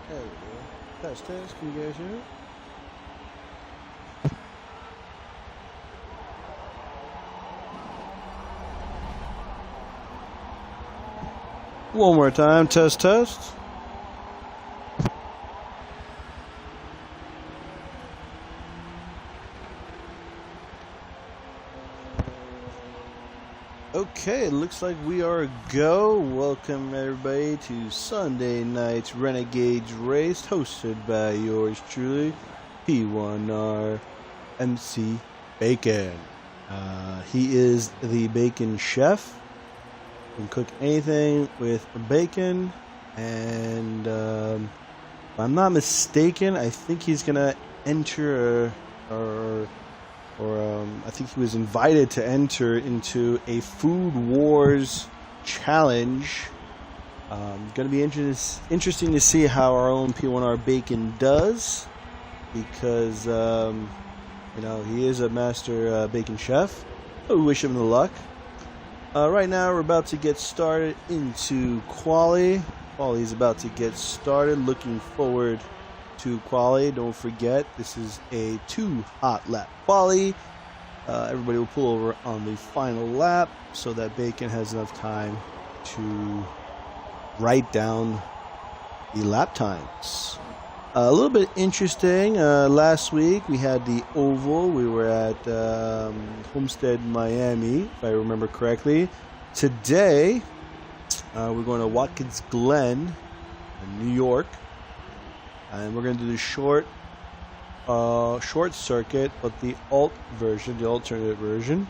There we go. Test, can you guys hear it? One more time, test. Okay, it looks like we are a go. Welcome everybody to Sunday night's Renegades race, hosted by yours truly, P1R MC Bacon. He is the bacon chef. Can cook anything with bacon, and if I'm not mistaken, I think he's gonna enter I think he was invited to enter into a Food Wars challenge. Gonna be interesting to see how our own P1R Bacon does, because you know, he is a master bacon chef. So we wish him the luck. Right now we're about to get started into quali. Quali is about to get started. Looking forward to quali. Don't forget, this is a 2 hot lap quali. Everybody will pull over on the final lap so that Bacon has enough time to write down the lap times. A little bit interesting, last week we had the Oval. We were at Homestead, Miami, if I remember correctly. Today, we're going to Watkins Glen, New York, and we're going to do the short circuit, but the alternate version.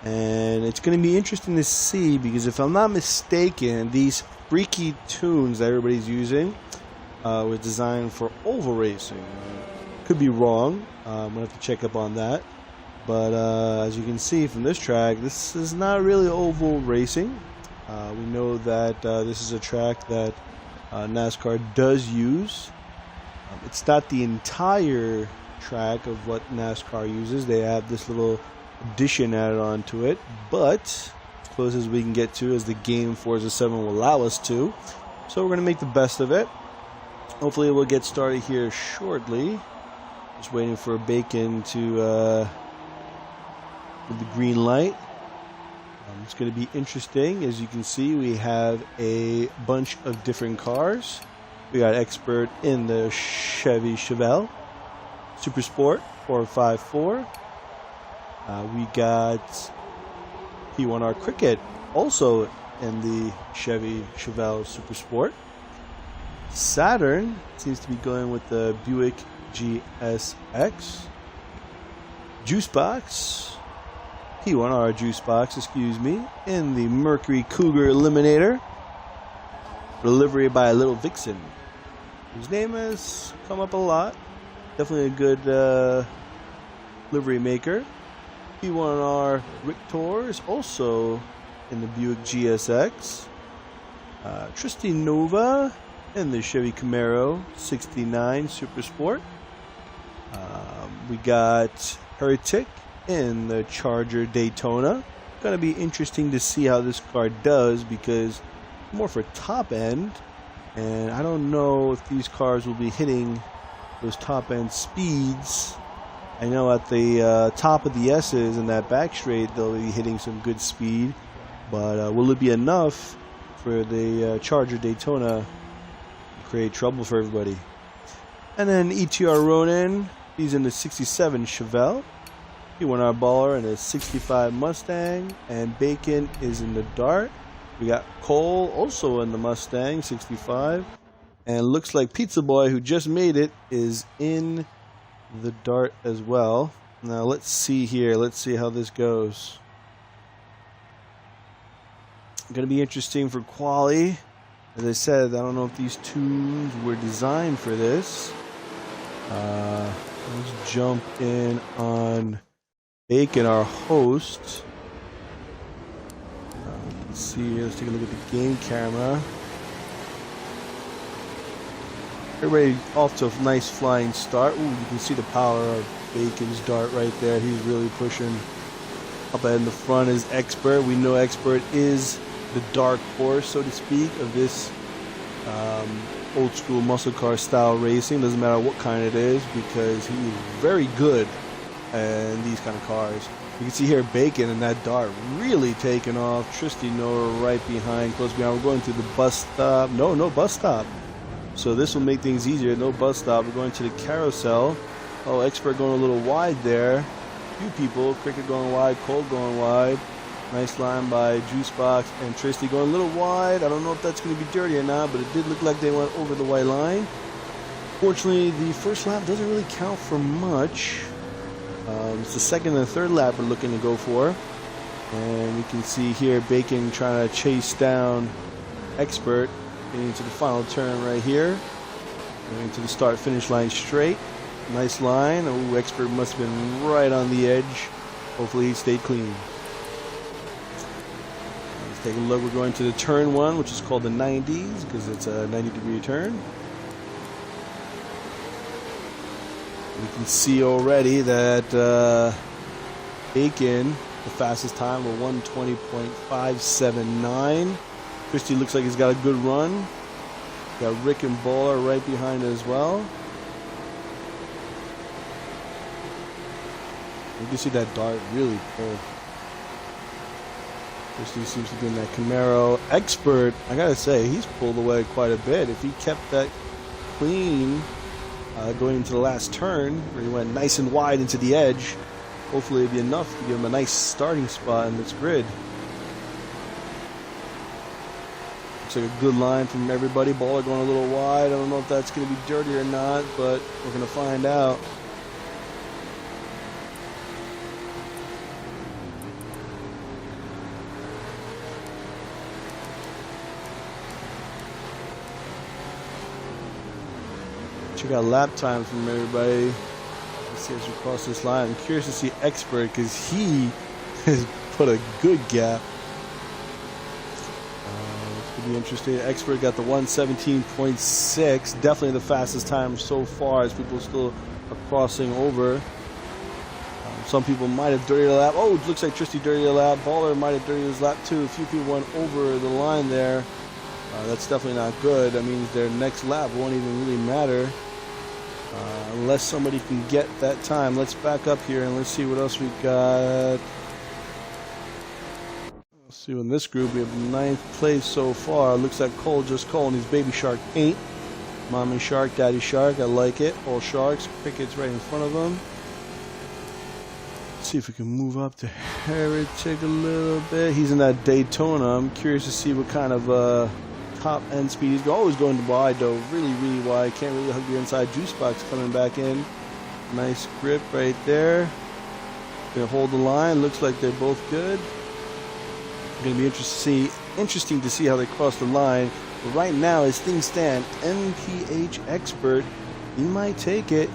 And it's going to be interesting to see, because if I'm not mistaken, these freaky tunes that everybody's using was designed for oval racing. Could be wrong. I'm going to have to check up on that. But as you can see from this track, this is not really oval racing. We know that this is a track that NASCAR does use. It's not the entire track of what NASCAR uses. They have this little addition added onto it, but as close as we can get to, as the game Forza 7 will allow us to. So we're going to make the best of it. Hopefully we'll get started here shortly. Just waiting for Bacon to with the green light. It's going to be interesting. As you can see, we have a bunch of different cars. We got Expert in the Chevy Chevelle Super Sport 454. We got P1R Cricket also in the Chevy Chevelle Super Sport. Saturn seems to be going with the Buick GSX. Juicebox, P1R Juicebox, excuse me, in the Mercury Cougar Eliminator. Delivery by Little Vixen, whose name has come up a lot. Definitely a good livery maker. P1R Victor is also in the Buick GSX. Tristy Nova in the Chevy Camaro 69 Super Sport. We got Heretic in the Charger Daytona. Going to be interesting to see how this car does, because more for top end, and I don't know if these cars will be hitting those top end speeds. I know at the top of the S's and that back straight they'll be hitting some good speed, but will it be enough for the Charger Daytona to create trouble for everybody? And then ETR Ronin, he's in the 67 Chevelle. P1R Baller in a 65 Mustang, and Bacon is in the Dart. We got Cole also in the Mustang 65, and looks like Pizza Boy, who just made it, is in the Dart as well. Now let's see here. Let's see how this goes. Going to be interesting for quali. As I said, I don't know if these tunes were designed for this. Let's jump in on Bacon, our host. Let's see here. Let's take a look at the game camera. Everybody off to a nice flying start. Ooh, you can see the power of Bacon's dart right there. He's really pushing. Up ahead in the front is Expert. We know Expert is the dark horse, so to speak, of this old school muscle car style racing. Doesn't matter what kind it is, because he is very good in these kind of cars. You can see here Bacon and that dart really taking off. Tristy Nora right behind, close behind. We're going to the bus stop. No bus stop. So this will make things easier. No bus stop. We're going to the carousel. Oh, Expert going a little wide there. Few people. Cricket going wide. Cole going wide. Nice line by Juicebox and Tristy going a little wide. I don't know if that's going to be dirty or not, but it did look like they went over the white line. Fortunately, the first lap doesn't really count for much. It's the second and third lap we're looking to go for. And you can see here Bacon trying to chase down Expert. Getting into the final turn right here. Going to the start-finish line straight. Nice line. Oh, Expert must have been right on the edge. Hopefully he stayed clean. Let's take a look. We're going to the turn one, which is called the 90s, because it's a 90-degree turn. You can see already that Bacon, the fastest time, were 1:20.579. Christie looks like he's got a good run. Got Rick and Baller right behind as well. You can see that dart really pull. Christie seems to be in that Camaro. Expert, I gotta say, he's pulled away quite a bit. If he kept that clean going into the last turn, where he went nice and wide into the edge, hopefully it'd be enough to give him a nice starting spot in this grid. Looks like a good line from everybody. Baller going a little wide. I don't know if that's going to be dirty or not, but we're going to find out. Check out lap time from everybody. Let's see as we cross this line. I'm curious to see Expert, because he has put a good gap. Be interesting. Expert got the 1:17.6, definitely the fastest time so far, as people still are crossing over. Some people might have dirtied a lap. Oh, it looks like Tristy dirtied a lap. Baller might have dirtied his lap too. A few people went over the line there. That's definitely not good. That means their next lap won't even really matter unless somebody can get that time. Let's back up here and let's see what else we got. See, in this group we have 9th place so far. Looks like Cole, just Cole in his baby shark paint. Mommy shark, daddy shark, I like it. All sharks. Cricket's right in front of them. Let's see if we can move up to Heretic a little bit. He's in that Daytona. I'm curious to see what kind of top end speed he's going. Always going wide though, really wide. Can't really hug the inside. Juicebox coming back in. Nice grip right there. Gonna hold the line. Looks like they're both good. Going to be interesting to see how they cross the line. But right now, as things stand, MPH Expert, he might take it.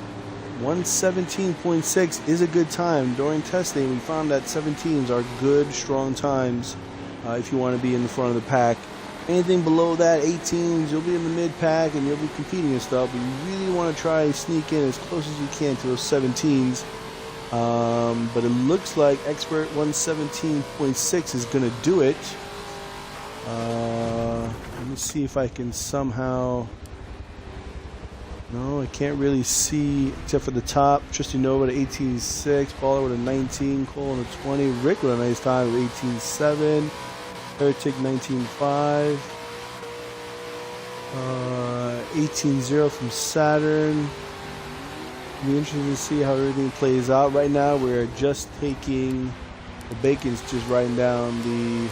1:17.6 is a good time. During testing, we found that 17s are good, strong times if you want to be in the front of the pack. Anything below that, 18s, you'll be in the mid-pack and you'll be competing and stuff. But you really want to try and sneak in as close as you can to those 17s. But it looks like Expert 1:17.6 is going to do it. Let me see if I can somehow... No, I can't really see, except for the top. Tristy Nova at 18.6, Baller with a 19, Cole on a 20, Rick with a nice time with 18.7, Heretic 19.5, 18.0 from Saturn. It'll be interesting to see how everything plays out. Right now, we're just taking the Bacon's, just writing down the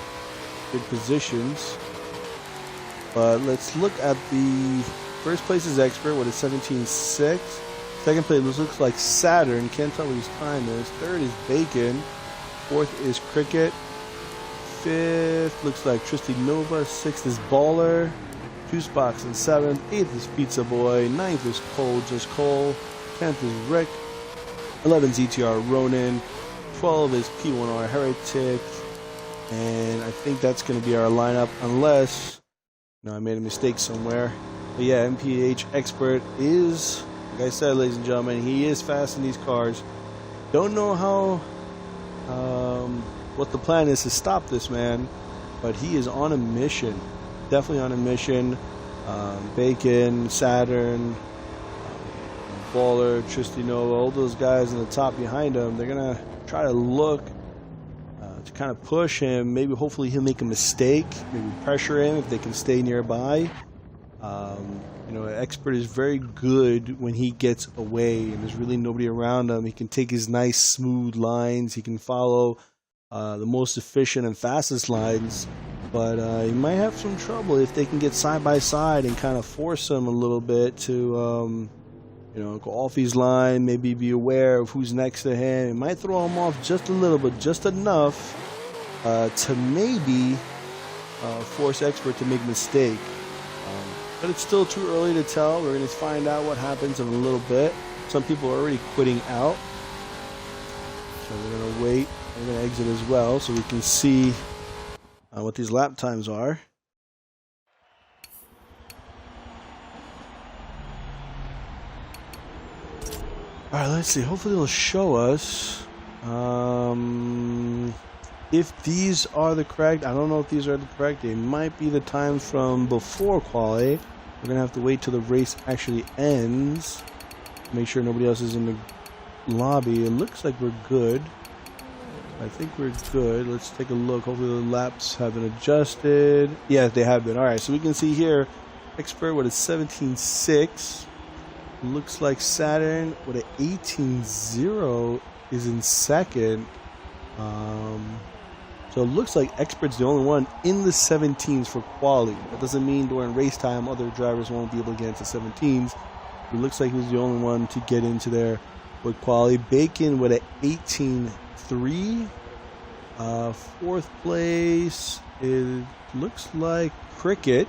good positions. But let's look at the first place is Expert with a 17.6. Second place looks like Saturn. Can't tell what his time is. Third is Bacon. Fourth is Cricket. Fifth looks like Tristy Nova. Sixth is Baller. Juicebox in seventh. Eighth is Pizza Boy. Ninth is Cole, just Cole. 10th is Rick. 11th is ETR Ronin. 12 is P1R Heretic. And I think that's going to be our lineup unless, I made a mistake somewhere. But yeah, MPH Expert is, like I said, ladies and gentlemen, he is fast in these cars. Don't know how, what the plan is to stop this man, but he is on a mission. Definitely on a mission. Bacon, Saturn, Baller, Tristino, all those guys in the top behind him, they're going to try to look to kind of push him. Maybe hopefully he'll make a mistake, maybe pressure him if they can stay nearby. Expert is very good when he gets away and there's really nobody around him. He can take his nice smooth lines. He can follow the most efficient and fastest lines, but he might have some trouble if they can get side by side and kind of force him a little bit to go off his line, maybe be aware of who's next to him. It might throw him off just a little bit, just enough to maybe force Expert to make a mistake. But it's still too early to tell. We're going to find out what happens in a little bit. Some people are already quitting out. So we're going to wait. We're going to exit as well so we can see what these lap times are. Alright, let's see. Hopefully it'll show us if these are the correct. I don't know if these are the correct. They might be the times from before quali. We're going to have to wait till the race actually ends. Make sure nobody else is in the lobby. It looks like we're good. I think we're good. Let's take a look. Hopefully the laps have been adjusted. Yeah, they have been. Alright, so we can see here Expert with a 17.6. Looks like Saturn with an 18.0 is in second. So it looks like Expert's the only one in the 17s for quali. That doesn't mean during race time other drivers won't be able to get into 17s. It looks like he was the only one to get into there with quali. Bacon with an 18.3. Fourth place, it looks like Cricket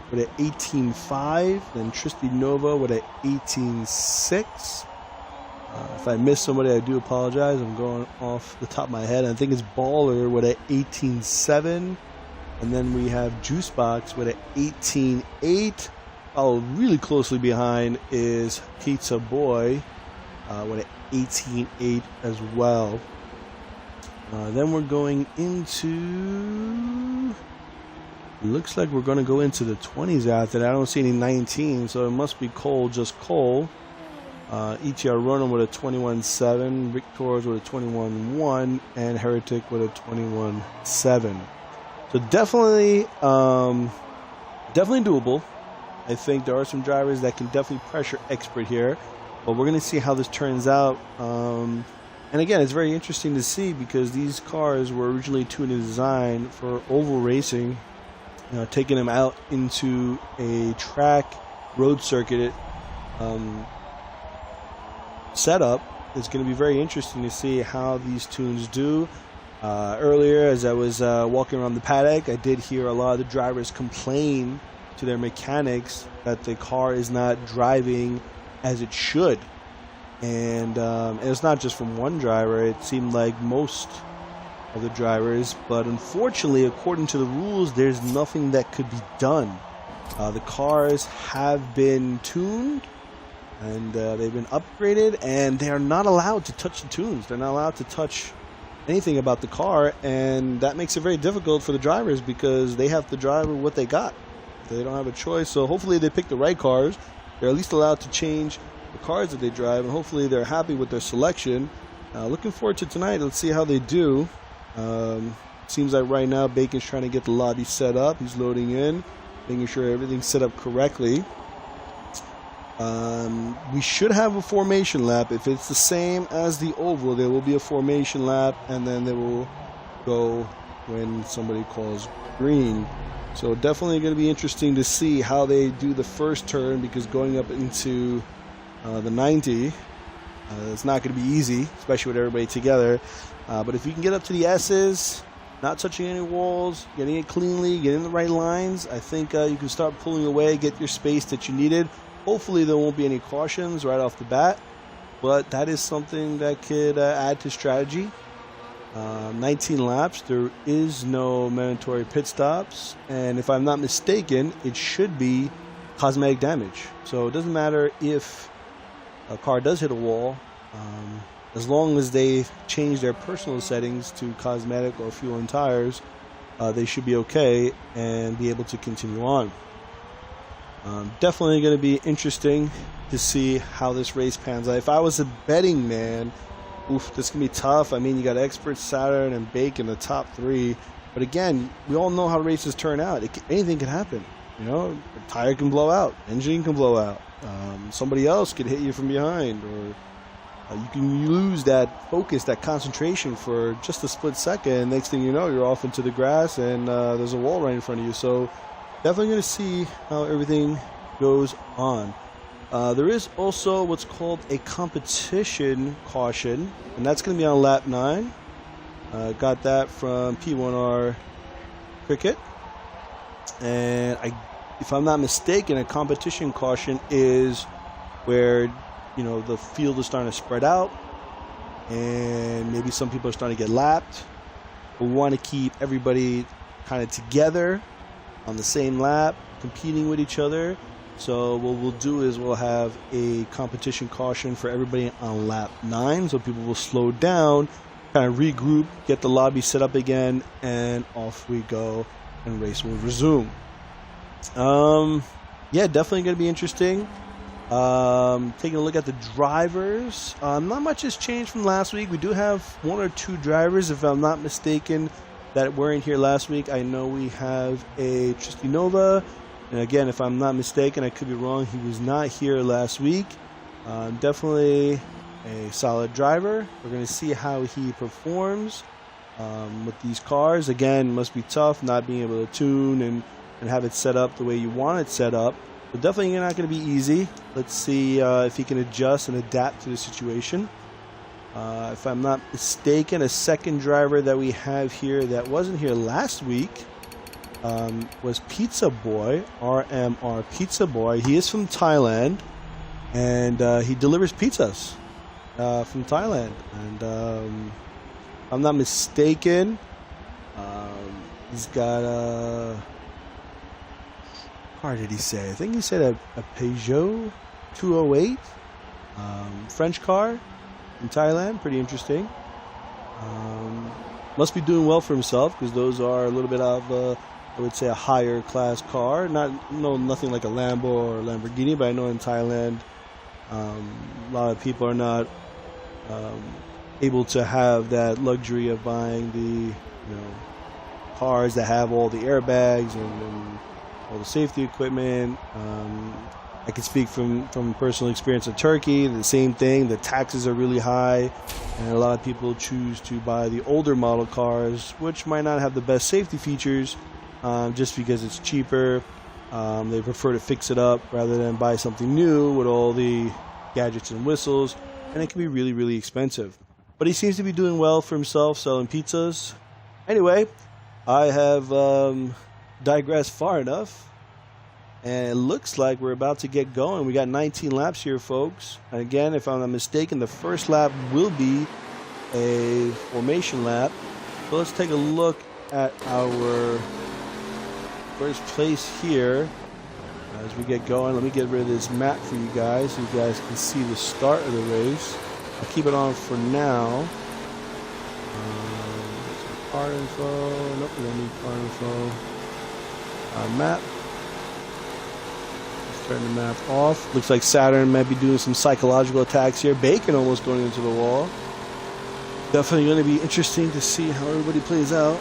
with an 18.5. Then Tristy Nova with an 18.6. If I missed somebody, I do apologize. I'm going off the top of my head. I think it's Baller with an 18.7. And then we have Juicebox with an 18.8. Oh, really closely behind is Pizza Boy with an 18.8 as well. Then we're going into... Looks like we're going to go into the 20s after that. I don't see any 19, so it must be Cole, just Cole. ETR Runner with a 21.7, Rick Torres with a 21.1, and Heretic with a 21.7. So definitely doable. I think there are some drivers that can definitely pressure Expert here, but we're going to see how this turns out. And again, it's very interesting to see because these cars were originally tuned and designed for oval racing, taking them out into a track road circuit setup. It's going to be very interesting to see how these tunes do. Earlier, as I was walking around the paddock, I did hear a lot of the drivers complain to their mechanics that the car is not driving as it should. And it's not just from one driver. It seemed like most of the drivers. But unfortunately, according to the rules, there's nothing that could be done. The cars have been tuned and they've been upgraded, and they are not allowed to touch the tunes. They're not allowed to touch anything about the car, and that makes it very difficult for the drivers because they have to drive with what they got. They don't have a choice. So hopefully they pick the right cars. They're at least allowed to change the cars that they drive, and hopefully they're happy with their selection. Looking forward to tonight. Let's see how they do. Seems like right now Bacon's trying to get the lobby set up. He's loading in, making sure everything's set up correctly. We should have a formation lap. If it's the same as the oval, there will be a formation lap, and then they will go when somebody calls green. So definitely going to be interesting to see how they do the first turn, because going up into the 90, it's not going to be easy, especially with everybody together. But if you can get up to the S's, not touching any walls, getting it cleanly, getting the right lines, I think you can start pulling away, get your space that you needed. Hopefully there won't be any cautions right off the bat, but that is something that could add to strategy. 19 laps. There is no mandatory pit stops, and if I'm not mistaken, it should be cosmetic damage. So it doesn't matter if a car does hit a wall, as long as they change their personal settings to cosmetic or fuel and tires, they should be okay and be able to continue on. Definitely going to be interesting to see how this race pans out. If I was a betting man, oof, this can be tough. I mean, you got Expert, Saturn, and Bake in the top 3. But again, we all know how races turn out. Anything can happen. You know, a tire can blow out, engine can blow out. Somebody else could hit you from behind, or you can lose that focus, that concentration for just a split second. Next thing you know, you're off into the grass, and there's a wall right in front of you. So definitely going to see how everything goes on. There is also what's called a competition caution, and that's going to be on lap 9. Got that from P1R Cricket. And if I'm not mistaken, a competition caution is where, you know, the field is starting to spread out, and maybe some people are starting to get lapped. We want to keep everybody kind of together on the same lap, competing with each other. So what we'll do is we'll have a competition caution for everybody on lap 9, so people will slow down, kind of regroup, get the lobby set up again, and off we go, and race will resume. Yeah, definitely going to be interesting. Taking a look at the drivers, not much has changed from last week. We do have 1 or 2 drivers, if I'm not mistaken, that weren't here last week. I know we have a Tristinova, and again, if I'm not mistaken, I could be wrong, he was not here last week. Definitely a solid driver. We're going to see how he performs with these cars. Again, must be tough not being able to tune and have it set up the way you want it set up. But definitely not going to be easy. Let's see if he can adjust and adapt to the situation. If I'm not mistaken, a second driver that we have here that wasn't here last week was Pizza Boy, RMR Pizza Boy. He is from Thailand, and he delivers pizzas from Thailand. And if I'm not mistaken, he's got a car, did he say? I think he said a Peugeot 208, French car in Thailand. Pretty interesting. Must be doing well for himself, because those are a little bit of I would say a higher class car. Nothing like a Lambo or a Lamborghini, but I know in Thailand a lot of people are not able to have that luxury of buying the cars that have all the airbags and all the safety equipment. I can speak from personal experience in Turkey. The same thing. The taxes are really high, and a lot of people choose to buy the older model cars, which might not have the best safety features, just because it's cheaper. They prefer to fix it up rather than buy something new with all the gadgets and whistles, and it can be really, really expensive. But he seems to be doing well for himself, selling pizzas. Anyway, I have digressed far enough, and it looks like we're about to get going. We got 19 laps here, folks. And again, if I'm not mistaken, the first lap will be a formation lap. So let's take a look at our first place here as we get going. Let me get rid of this map for you guys so you guys can see the start of the race. I'll keep it on for now. Some car info. Nope, we don't need car info. Map. Let's turn the map off. Looks like Saturn might be doing some psychological attacks here. Bacon almost going into the wall. Definitely going to be interesting to see how everybody plays out.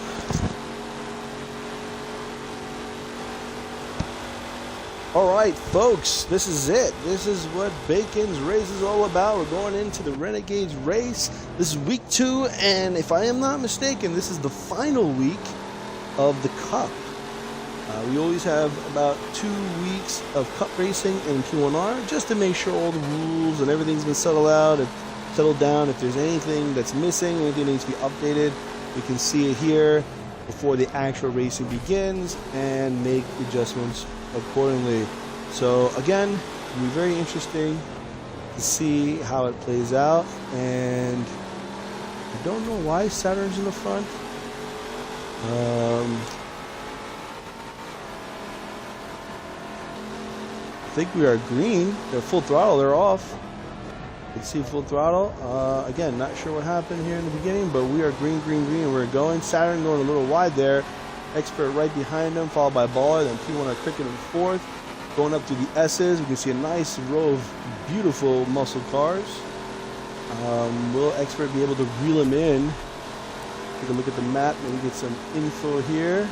Alright, folks, this is it. This is what Bacon's race is all about. We're going into the Renegades race. This is week 2, and if I am not mistaken, this is the final week of the Cup. We always have about 2 weeks of Cup racing in P1R, just to make sure all the rules and everything's been settled down. If there's anything that's missing, anything that needs to be updated, we can see it here before the actual racing begins and make adjustments accordingly. So again, it'll be very interesting to see how it plays out, and I don't know why Saturn's in the front. I think we are green. They're full throttle. They're off. You can see full throttle. Again, not sure what happened here in the beginning, but we are green, green, green. We're going. Saturn going a little wide there. Expert right behind them, followed by Baller. Then P1R Cricket in fourth. Going up to the S's. We can see a nice row of beautiful muscle cars. Will Expert be able to reel them in? Take a look at the map. Maybe get some info here.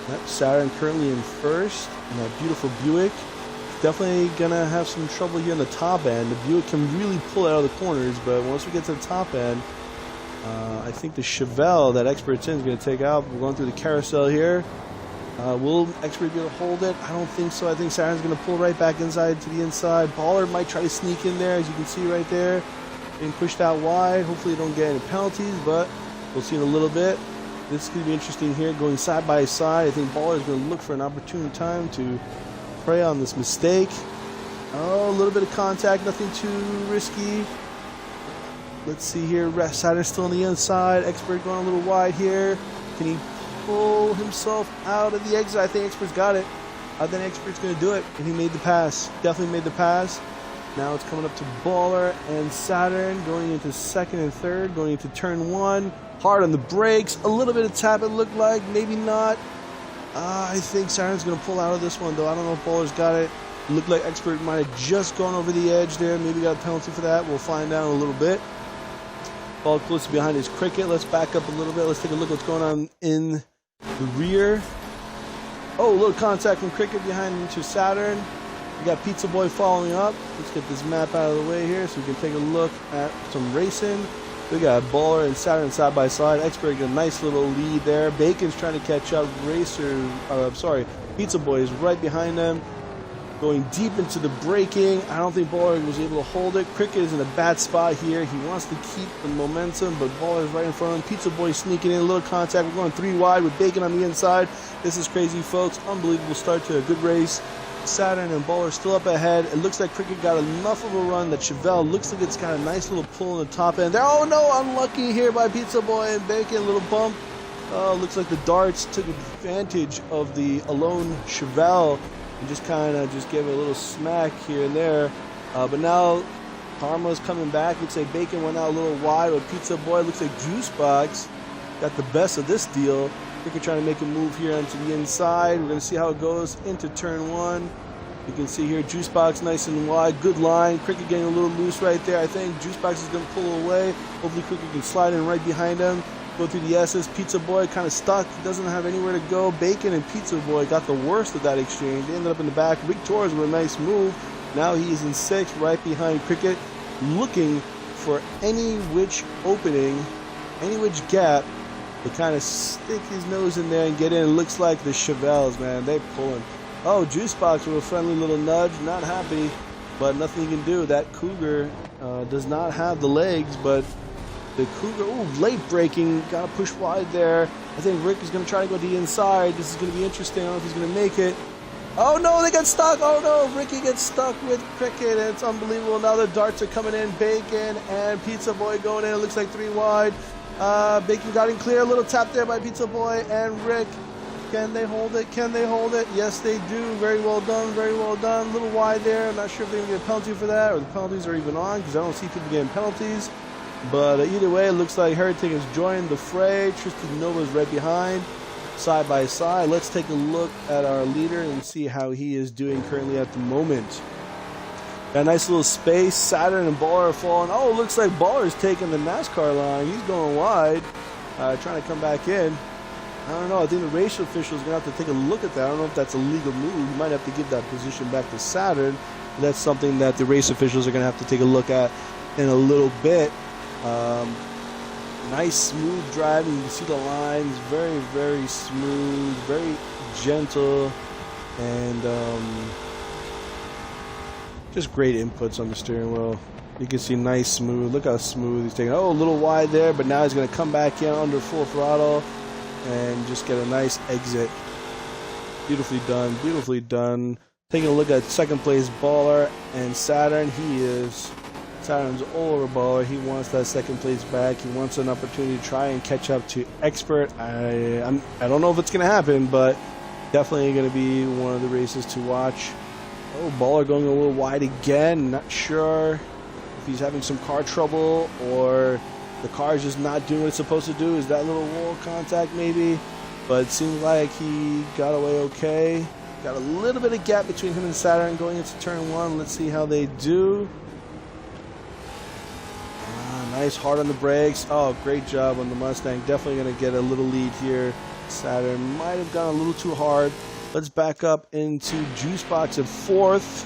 Yep, Saturn currently in first. And that beautiful Buick. Definitely gonna have some trouble here in the top end. The Buick can really pull out of the corners, but once we get to the top end, I think the Chevelle that Expert's in is gonna take out. We're going through the carousel here. Will Expert be able to hold it? I don't think so. I think Saturn's gonna pull right back inside to the inside. Baller might try to sneak in there, as you can see right there, being pushed out wide. Hopefully, they don't get any penalties, but we'll see in a little bit. This is gonna be interesting here, going side by side. I think Baller is gonna look for an opportune time to prey on this mistake. Oh, a little bit of contact, nothing too risky. Let's see here. Saturn's still on the inside. Expert going a little wide here. Can he pull himself out of the exit? I think Expert's got it. I think Expert's going to do it. And he made the pass. Definitely made the pass. Now it's coming up to Baller and Saturn going into second and third, going into turn one. Hard on the brakes. A little bit of tap, it looked like. Maybe not. I think Saturn's going to pull out of this one, though. I don't know if Baller's got it. It looked like Expert might have just gone over the edge there. Maybe got a penalty for that. We'll find out in a little bit. Ball close behind his Cricket. Let's back up a little bit. Let's take a look at what's going on in the rear. Oh, a little contact from Cricket behind into Saturn. We got Pizza Boy following up. Let's get this map out of the way here so we can take a look at some racing. We got Baller and Saturn side by side. Expert got a nice little lead there. Bacon's trying to catch up. Pizza Boy is right behind them. Going deep into the braking. I don't think Baller was able to hold it. Cricket is in a bad spot here. He wants to keep the momentum, but Baller is right in front of him. Pizza Boy sneaking in, a little contact. We're going 3 wide with Bacon on the inside. This is crazy, folks. Unbelievable start to a good race. Saturn and Baller still up ahead. It looks like Cricket got enough of a run that Chevelle looks like it's got a nice little pull in the top end there. Oh no, unlucky here by Pizza Boy and Bacon. A little bump. Looks like the darts took advantage of the alone Chevelle and just kind of gave it a little smack here and there. But now Karma's coming back. Looks like Bacon went out a little wide with Pizza Boy. Looks like Juice Box got the best of this deal. Cricket trying to make a move here onto the inside. We're going to see how it goes into turn one. You can see here Juice Box nice and wide. Good line. Cricket getting a little loose right there. I think Juice Box is going to pull away. Hopefully Cricket can slide in right behind him. Go through the S's. Pizza Boy kind of stuck. He doesn't have anywhere to go. Bacon and Pizza Boy got the worst of that exchange. They ended up in the back. Rick Torres with a nice move. Now he is in sixth right behind Cricket, looking for any which opening, any which gap to kind of stick his nose in there and get in. It looks like the Chevelles, man, they're pulling. Oh, Juice Box with a friendly little nudge. Not happy, but nothing you can do. That Cougar does not have the legs, but the Cougar, late braking, got to push wide there. I think Rick is going to try to go to the inside. This is going to be interesting. I don't know if he's going to make it. Oh no, they got stuck. Oh no, Ricky gets stuck with Cricket. It's unbelievable. Now the darts are coming in. Bacon and Pizza Boy going in. It looks like 3 wide. Bacon got in clear. A little tap there by Pizza Boy and Rick. Can they hold it? Can they hold it? Yes, they do. Very well done. Very well done. A little wide there. I'm not sure if they're going to get a penalty for that or the penalties are even on because I don't see people getting penalties. But either way, it looks like Heretic has joined the fray. Tristan Nova's right behind, side by side. Let's take a look at our leader and see how he is doing currently at the moment. Got a nice little space. Saturn and Baller are falling. Oh, it looks like Baller's taking the NASCAR line. He's going wide, trying to come back in. I don't know. I think the race official is going to have to take a look at that. I don't know if that's a legal move. He might have to give that position back to Saturn. That's something that the race officials are going to have to take a look at in a little bit. Nice smooth driving. You can see the lines. Very, very smooth. Very gentle. And just great inputs on the steering wheel. You can see nice smooth. Look how smooth he's taking. Oh, a little wide there, but now he's going to come back in under full throttle and just get a nice exit. Beautifully done. Beautifully done. Taking a look at second place Baller and Saturn. He is Saturn's all over Baller. He wants that second place back. He wants an opportunity to try and catch up to Expert. I don't know if it's going to happen, but definitely going to be one of the races to watch. Oh, Baller going a little wide again. Not sure if he's having some car trouble or the car is just not doing what it's supposed to do. Is that little wall contact maybe? But it seems like he got away okay. Got a little bit of gap between him and Saturn going into turn 1. Let's see how they do. Nice, hard on the brakes. Oh, great job on the Mustang. Definitely going to get a little lead here. Saturn might have gone a little too hard. Let's back up into Juicebox at 4th,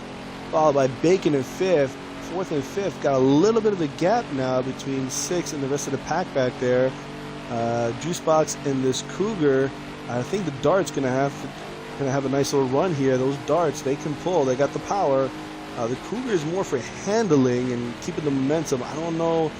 followed by Bacon at 5th. 4th and 5th got a little bit of a gap now between 6th and the rest of the pack back there. Juicebox in this Cougar. I think the Dart's going to have a nice little run here. Those Darts, they can pull. They got the power. The Cougar is more for handling and keeping the momentum. I don't know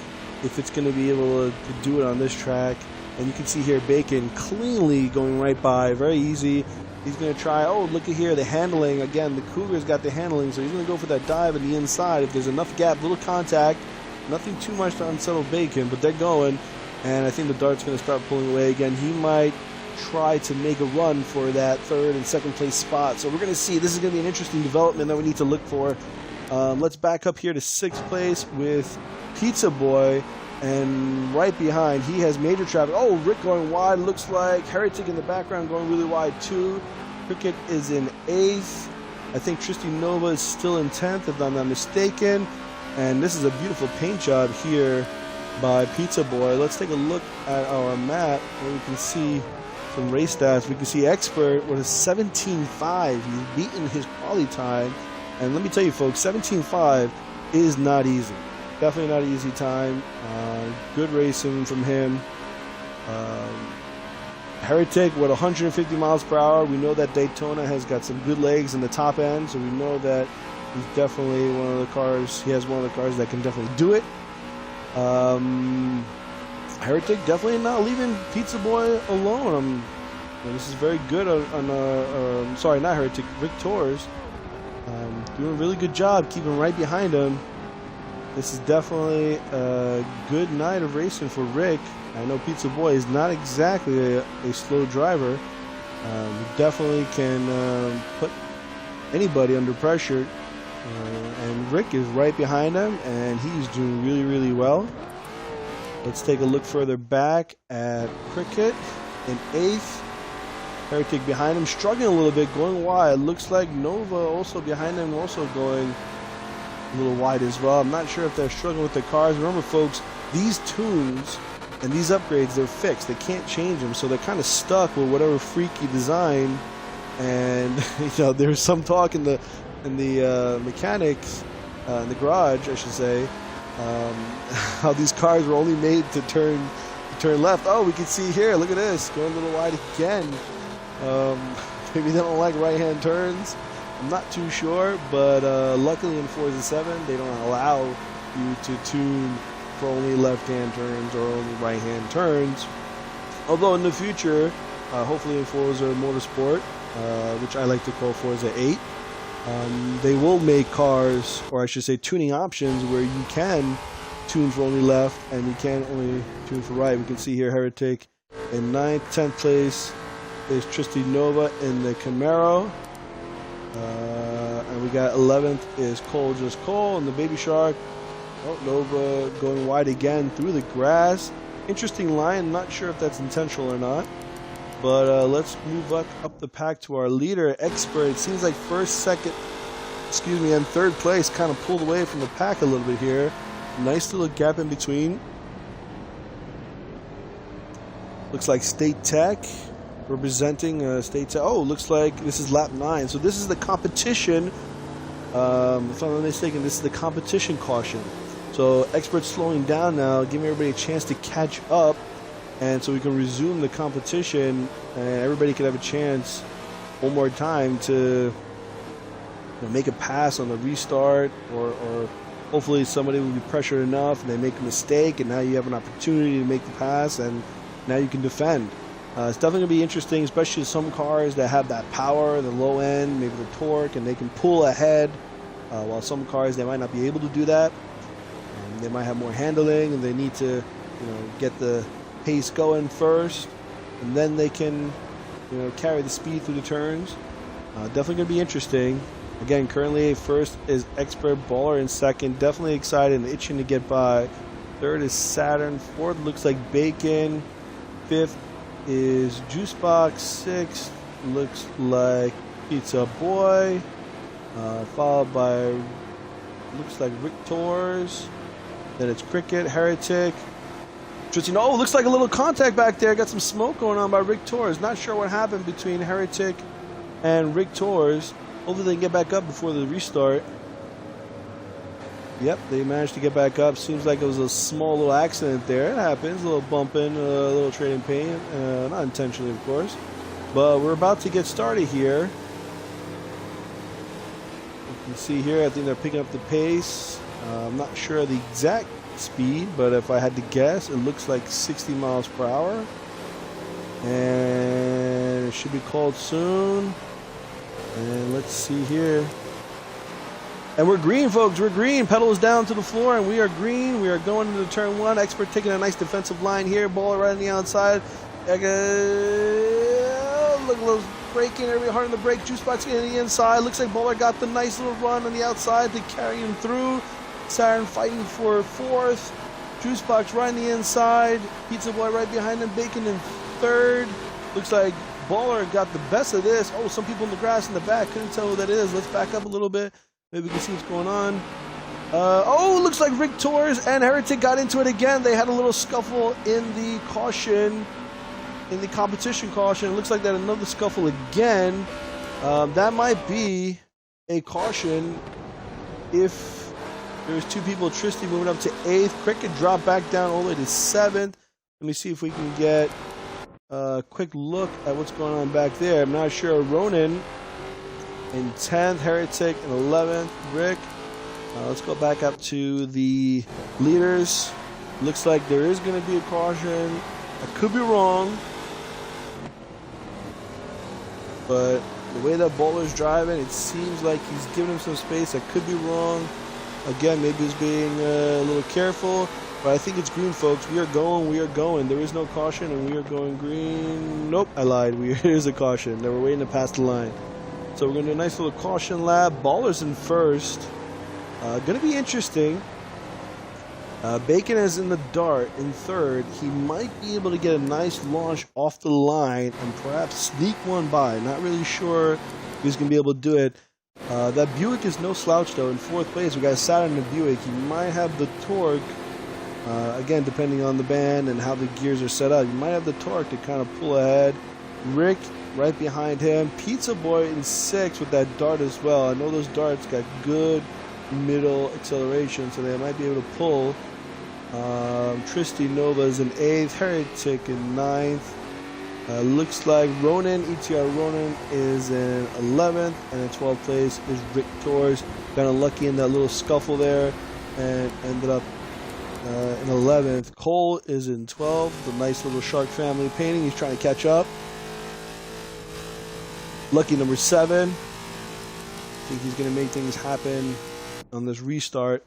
if it's going to be able to do it on this track. And you can see here Bacon cleanly going right by, very easy. He's going to try, oh, look at here, the handling. Again, the Cougar's got the handling, so he's going to go for that dive on the inside. If there's enough gap, little contact, nothing too much to unsettle Bacon, but they're going. And I think the Dart's going to start pulling away again. He might try to make a run for that 3rd and 2nd place spot. So we're going to see. This is going to be an interesting development that we need to look for. Let's back up here to 6th place with Pizza Boy, and right behind he has major traffic. Oh, Rick going wide, looks like. Heretic in the background going really wide too. Cricket is in 8th. I think Tristy Nova is still in 10th if I'm not mistaken. And this is a beautiful paint job here by Pizza Boy. Let's take a look at our map where we can see some race stats. We can see Expert with a 17.5. He's beaten his quali time. And let me tell you folks, 17.5 is not easy. Definitely not an easy time. Good racing from him. Heretic with 150 miles per hour. We know that Daytona has got some good legs in the top end, so we know that he's definitely one of the cars. He has one of the cars that can definitely do it. Heretic definitely not leaving Pizza Boy alone. This is very good on sorry, not Heretic, Rick Torres. Doing a really good job keeping right behind him. This is definitely a good night of racing for Rick. I know Pizza Boy is not exactly a slow driver. Definitely can put anybody under pressure. And Rick is right behind him, and he's doing really, really well. Let's take a look further back at Cricket in 8th. Heretic behind him, struggling a little bit, going wide. Looks like Nova also behind him, also going a little wide as well. I'm not sure if they're struggling with the cars. Remember, folks, these tunes and these upgrades, they're fixed. They can't change them, so they're kind of stuck with whatever freaky design. And there's some talk in the mechanics, in the garage, I should say, how these cars were only made to turn left. Oh, we can see here. Look at this, going a little wide again. Maybe they don't like right-hand turns. I'm not too sure, but luckily in Forza 7, they don't allow you to tune for only left-hand turns or only right-hand turns. Although in the future, hopefully in Forza Motorsport, which I like to call Forza 8, they will make cars, or I should say tuning options, where you can tune for only left and you can only tune for right. We can see here Heretic in 9th, 10th place is Tristy Nova in the Camaro. And we got 11th is Cole Just Cole in the Baby Shark. Oh, Nova going wide again through the grass. Interesting line. Not sure if that's intentional or not. But let's move up the pack to our leader, Expert. It seems like first, second, and third place kind of pulled away from the pack a little bit here. Nice little gap in between. Looks like State Tech representing State Tech. Oh, looks like this is lap 9. So this is the competition. If I'm not mistaken, this is the competition caution. So Expert slowing down now, giving everybody a chance to catch up. And so we can resume the competition, and everybody can have a chance one more time to make a pass on the restart, or hopefully somebody will be pressured enough and they make a mistake, and now you have an opportunity to make the pass, and now you can defend. It's definitely going to be interesting, especially some cars that have that power, the low end, maybe the torque, and they can pull ahead, while some cars, they might not be able to do that. They might have more handling, and they need to, get the pace going first, and then they can, carry the speed through the turns. Definitely going to be interesting. Again, currently first is Expert, Baller in second. Definitely excited and itching to get by. Third is Saturn. Fourth looks like Bacon. Fifth is Juicebox. Sixth looks like Pizza Boy. Followed by, looks like Rick Tours. Then it's Cricket, Heretic. Just, looks like a little contact back there. Got some smoke going on by Rick Tours. Not sure what happened between Heretic and Rick Tours. Hopefully they can get back up before the restart. Yep, they managed to get back up. Seems like it was a small little accident there. It happens. A little bumping, a little trading pain. Not intentionally, of course. But we're about to get started here. You can see here, I think they're picking up the pace. I'm not sure the exact speed, but if I had to guess, it looks like 60 miles per hour. And it should be called soon. And let's see here. And we're green, folks. We're green. Pedal is down to the floor, and we are green. We are going into turn one. Expert taking a nice defensive line here. Ball right on the outside. Look a little braking, every hard on the brake. Juicebox getting on the inside. Looks like Baller got the nice little run on the outside to carry him through. Saturn fighting for fourth. Juicebox right on the inside. Pizza Boy right behind him. Bacon in third. Looks like Baller got the best of this. Oh, some people in the grass in the back. Couldn't tell who that is. Let's back up a little bit. Maybe we can see what's going on. Looks like Rick Tours and Heretic got into it again. They had a little scuffle in the caution, in the competition caution. It looks like that another scuffle again. That might be a caution if there's two people. Tristy moving up to 8th. Cricket dropped back down all the way to 7th. Let me see if we can get a quick look at what's going on back there. I'm not sure. Ronan in 10th, Heretic in 11th, Rick. Let's go back up to the leaders. Looks like there is going to be a caution. I could be wrong, but the way that Baller's driving, it seems like he's giving him some space. I could be wrong. Again, maybe he's being a little careful, but I think it's green, folks. We are going. We are going. There is no caution, and we are going green. Nope, I lied. Here's a caution. They were waiting to pass the line. So we're going to do a nice little caution lap. Baller's in first. Going to be interesting. Bacon is in the dart in third. He might be able to get a nice launch off the line and perhaps sneak one by. Not really sure if he's going to be able to do it. That Buick is no slouch, though. In fourth place, we got Saturn and Buick. He might have the torque. Again, depending on the band and how the gears are set up, you might have the torque to kind of pull ahead. Rick right behind him. Pizza Boy in 6th with that dart as well. I know those darts got good middle acceleration, so they might be able to pull. Tristy Nova's in 8th. Heretic in 9th. Looks like Ronan, ETR Ronan, is in 11th. And in 12th place is Rick Tours. Kind of lucky in that little scuffle there and ended up in 11th. Cole is in 12th. The nice little Shark family painting. He's trying to catch up. Lucky number 7. I think he's going to make things happen on this restart.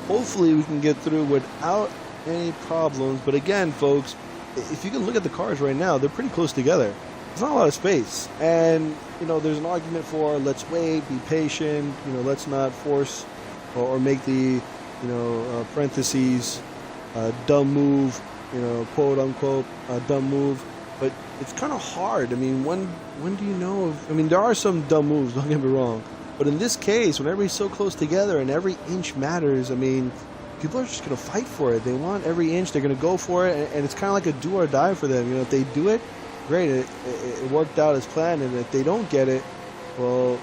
Hopefully we can get through without any problems. But again, folks, if you can look at the cars right now, they're pretty close together. There's not a lot of space. And, there's an argument for let's wait, be patient, let's not force or make the, parentheses, dumb move, quote unquote, dumb move. But it's kind of hard. I mean, when do you know if, there are some dumb moves, don't get me wrong. But in this case, when everybody's so close together and every inch matters, people are just going to fight for it. They want every inch. They're going to go for it. And it's kind of like a do or die for them. If they do it, great. It worked out as planned. And if they don't get it, well,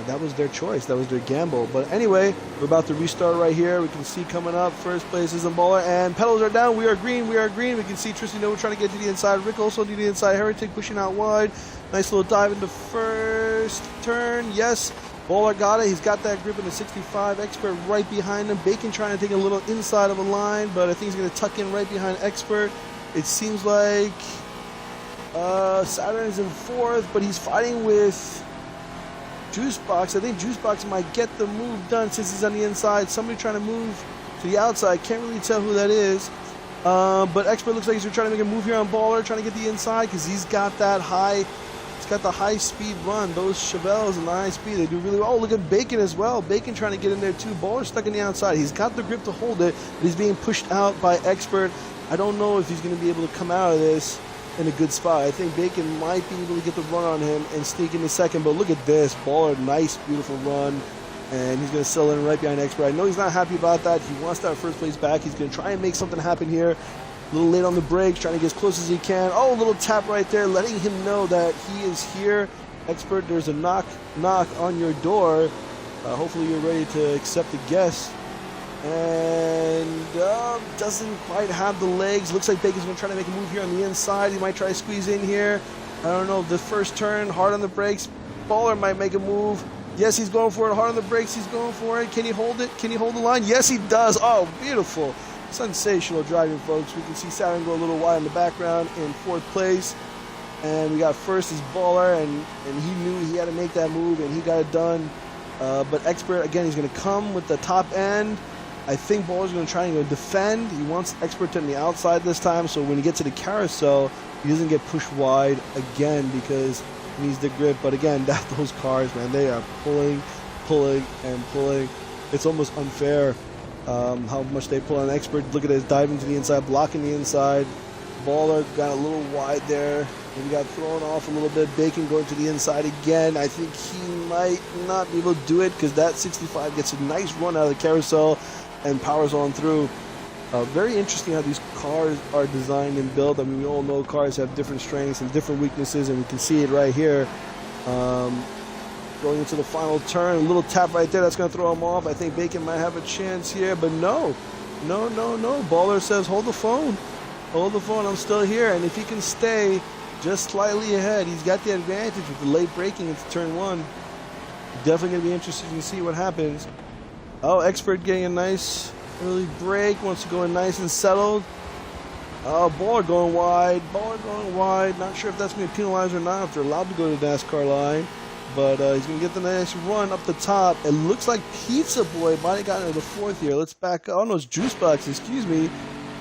that was their choice. That was their gamble. But anyway, we're about to restart right here. We can see coming up, first place is a Baller. And pedals are down. We are green. We are green. We can see Tristan Nova trying to get to the inside. Rick also to the inside. Heretic pushing out wide. Nice little dive into first turn. Yes, Baller got it. He's got that grip in the 65. Expert right behind him. Bacon trying to take a little inside of a line, but I think he's going to tuck in right behind Expert. It seems like Saturn is in fourth, but he's fighting with Juicebox. I think Juicebox might get the move done since he's on the inside. Somebody trying to move to the outside. Can't really tell who that is. But Expert looks like he's trying to make a move here on Baller, trying to get the inside because he's got that high. He's got the high-speed run. Those Chevelles and the high speed, they do really well. Oh, look at Bacon as well. Bacon trying to get in there too. Baller stuck in the outside. He's got the grip to hold it, but he's being pushed out by Expert. I don't know if he's going to be able to come out of this in a good spot. I think Bacon might be able to get the run on him and sneak in the second, but look at this. Baller, nice, beautiful run. And he's going to settle in right behind Expert. I know he's not happy about that. He wants that first place back. He's going to try and make something happen here. A little late on the brakes, trying to get as close as he can. Oh, a little tap right there, letting him know that he is here. Expert, there's a knock on your door. Hopefully you're ready to accept the guest. And doesn't quite have the legs. Looks like Bacon's going to try to make a move here on the inside. He might try to squeeze in here. I don't know. The first turn, hard on the brakes. Baller might make a move. Yes, he's going for it. Hard on the brakes. He's going for it. Can he hold it? Can he hold the line? Yes, he does. Oh, beautiful. Sensational driving, folks. We can see Saturn go a little wide in the background in fourth place. And we got first is Baller, and he knew he had to make that move, and he got it done. But Expert, again, he's going to come with the top end. I think Baller's going to try and go defend. He wants Expert on the outside this time, so when he gets to the carousel, he doesn't get pushed wide again because he needs the grip. But again, those cars, man, they are pulling, and pulling. It's almost unfair how much they pull on Expert. Look at this, diving to the inside, blocking the inside. Baller got a little wide there, and he got thrown off a little bit. Bacon going to the inside again. I think he might not be able to do it because that 65 gets a nice run out of the carousel and powers on through. Very interesting how these cars are designed and built. I mean, we all know cars have different strengths and different weaknesses, and we can see it right here. Going into the final turn, a little tap right there, that's going to throw him off. I think Bacon might have a chance here, but no. Baller says, hold the phone. Hold the phone, I'm still here. And if he can stay just slightly ahead, he's got the advantage with the late braking into turn one. Definitely going to be interested to see what happens. Oh, Expert getting a nice early break, wants to go in nice and settled. Oh, Baller going wide. Not sure if that's going to be penalized or not, if they're allowed to go to the NASCAR line. But he's going to get the nice run up the top. It looks like Pizza Boy might have gotten into the fourth here. Let's back up. Oh, no, it's Juicebox, excuse me.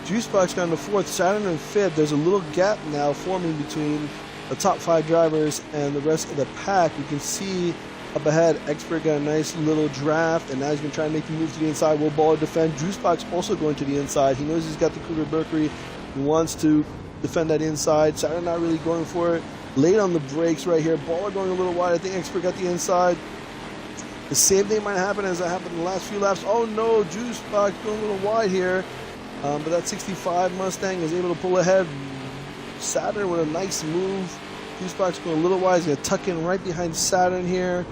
Juicebox got in the fourth, Saturn in fifth. There's a little gap now forming between the top 5 drivers and the rest of the pack. You can see up ahead, Expert got a nice little draft, and now he's going to try and make the move to the inside. Will Baller defend? Juicebox also going to the inside. He knows he's got the Cougar Mercury. He wants to defend that inside. Saturn not really going for it. Late on the brakes right here. Baller going a little wide. I think Expert got the inside. The same thing might happen as that happened in the last few laps. Oh no, Juicebox going a little wide here. But that 65 Mustang is able to pull ahead. Saturn with a nice move. Juicebox going a little wide. He's going to tuck in right behind Saturn here.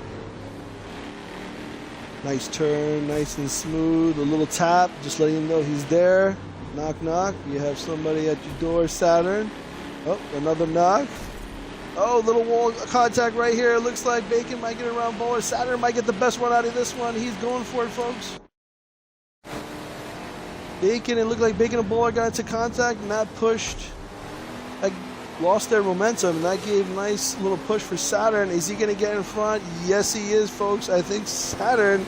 Nice turn, nice and smooth. A little tap, just letting him know he's there. Knock, knock. You have somebody at your door, Saturn. Oh, another knock. Oh, little wall contact right here. It looks like Bacon might get around Baller. Saturn might get the best run out of this one. He's going for it, folks. Bacon, it looked like Bacon and Baller got into contact, and that pushed, lost their momentum, and that gave a nice little push for Saturn. Is he going to get in front? Yes, he is, folks. I think Saturn,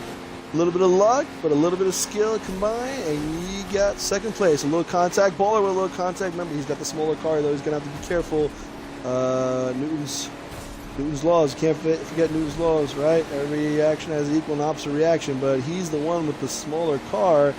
a little bit of luck, but a little bit of skill combined, and he got second place. A little contact. Baller with a little contact. Remember, he's got the smaller car, though. He's going to have to be careful. Newton's laws. You can't forget Newton's laws, right? Every reaction has an equal and opposite reaction, but he's the one with the smaller car,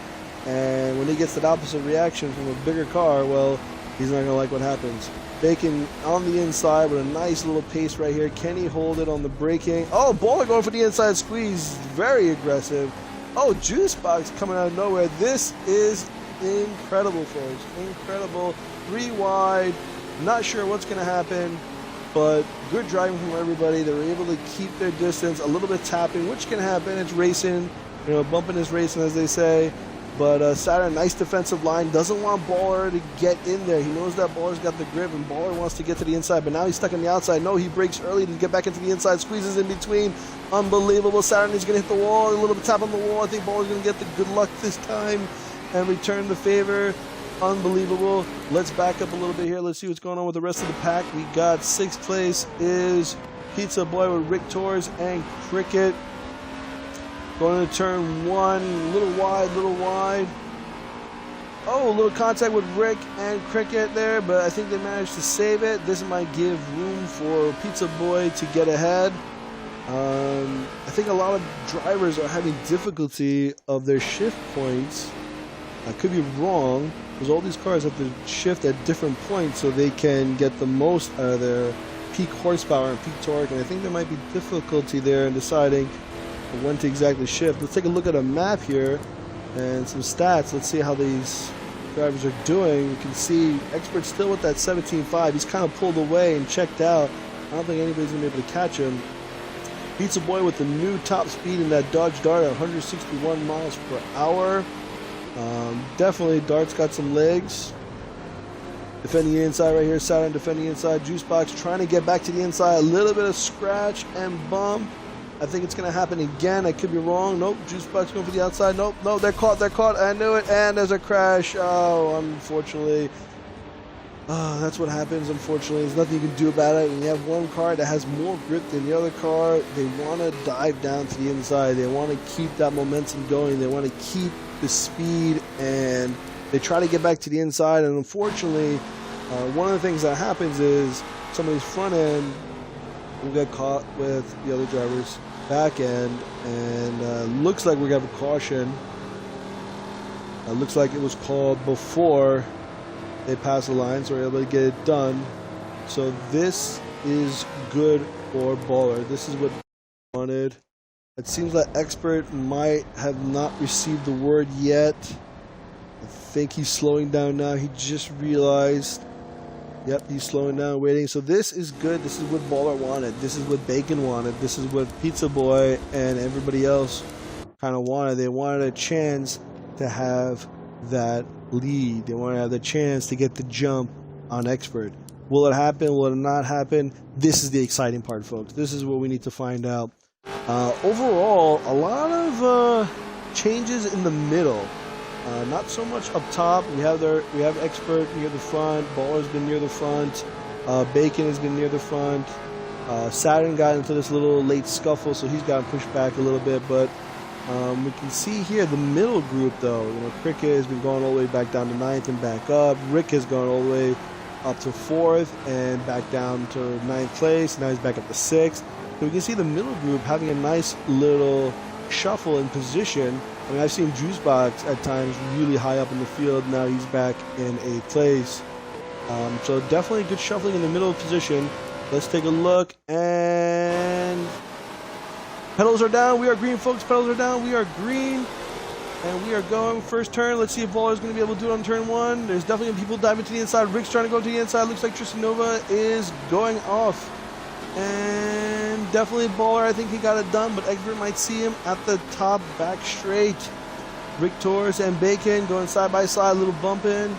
and when he gets that opposite reaction from a bigger car, well, he's not going to like what happens. Bacon on the inside with a nice little pace right here. Can he hold it on the braking? Oh, Baller going for the inside squeeze. Very aggressive. Oh, Juicebox coming out of nowhere. This is incredible, folks. Incredible. 3 wide. Not sure what's going to happen, but good driving from everybody. They were able to keep their distance. A little bit tapping, which can happen. It's racing. You know, bumping is racing, as they say. But Saturn, nice defensive line. Doesn't want Baller to get in there. He knows that Baller's got the grip, and Baller wants to get to the inside. But now he's stuck on the outside. No, he breaks early to get back into the inside. Squeezes in between. Unbelievable. Saturn is going to hit the wall. A little bit tap on the wall. I think Baller's going to get the good luck this time and return the favor. Unbelievable. Let's back up a little bit here. Let's see what's going on with the rest of the pack. We got 6th place is Pizza Boy with Rick Torres and Cricket. Going to turn 1, little wide. Oh, a little contact with Rick and Cricket there, but I think they managed to save it. This might give room for Pizza Boy to get ahead. I think a lot of drivers are having difficulty of their shift points. I could be wrong, because all these cars have to shift at different points so they can get the most out of their peak horsepower and peak torque, and I think there might be difficulty there in deciding when to exactly shift. Let's take a look at a map here and some stats. Let's see how these drivers are doing. You can see Expert still with that 17.5. He's kind of pulled away and checked out. I don't think anybody's going to be able to catch him. Pizza Boy with the new top speed in that Dodge Dart at 161 miles per hour. Definitely Dart's got some legs. Defending the inside right here. Saturn defending the inside. Juicebox trying to get back to the inside. A little bit of scratch and bump. I think it's going to happen again. I could be wrong. Nope. Juicebox going for the outside. Nope. No, they're caught. They're caught. I knew it. And there's a crash. Oh, unfortunately. That's what happens, unfortunately. There's nothing you can do about it. When you have one car that has more grip than the other car, they want to dive down to the inside. They want to keep that momentum going. They want to keep the speed, and they try to get back to the inside. And unfortunately, one of the things that happens is somebody's front end will get caught with the other driver's back end, and looks like we're going to have a caution. Looks like it was called before they passed the line, so we're able to get it done. So this is good for Baller. This is what he wanted. It seems like Expert might have not received the word yet. I think he's slowing down now. He just realized. Yep, he's slowing down, waiting. So this is good. This is what Baller wanted. This is what Bacon wanted. This is what Pizza Boy and everybody else kind of wanted. They wanted a chance to have that lead. They want to have the chance to get the jump on Expert. Will it happen? Will it not happen? This is the exciting part, folks. This is what we need to find out. Overall, a lot of changes in the middle. Not so much up top. We have Expert near the front. Baller's been near the front. Bacon has been near the front. Saturn got into this little late scuffle, so he's gotten pushed back a little bit, but we can see here the middle group, though. You know, Cricket has been going all the way back down to 9th and back up. Rick has gone all the way up to 4th and back down to 9th place. Now he's back up to 6th. So we can see the middle group having a nice little shuffle in position. I mean, I've seen Juicebox at times really high up in the field. Now he's back in 8th place. So definitely good shuffling in the middle position. Let's take a look, and pedals are down. We are green, folks. Pedals are down. We are green. And we are going first turn. Let's see if Baller's going to be able to do it on turn 1. There's definitely people diving to the inside. Rick's trying to go to the inside. Looks like Tristan Nova is going off. And definitely Baller, I think he got it done, but Expert might see him at the top, back straight. Rick Torres and Bacon going side by side, a little bump in.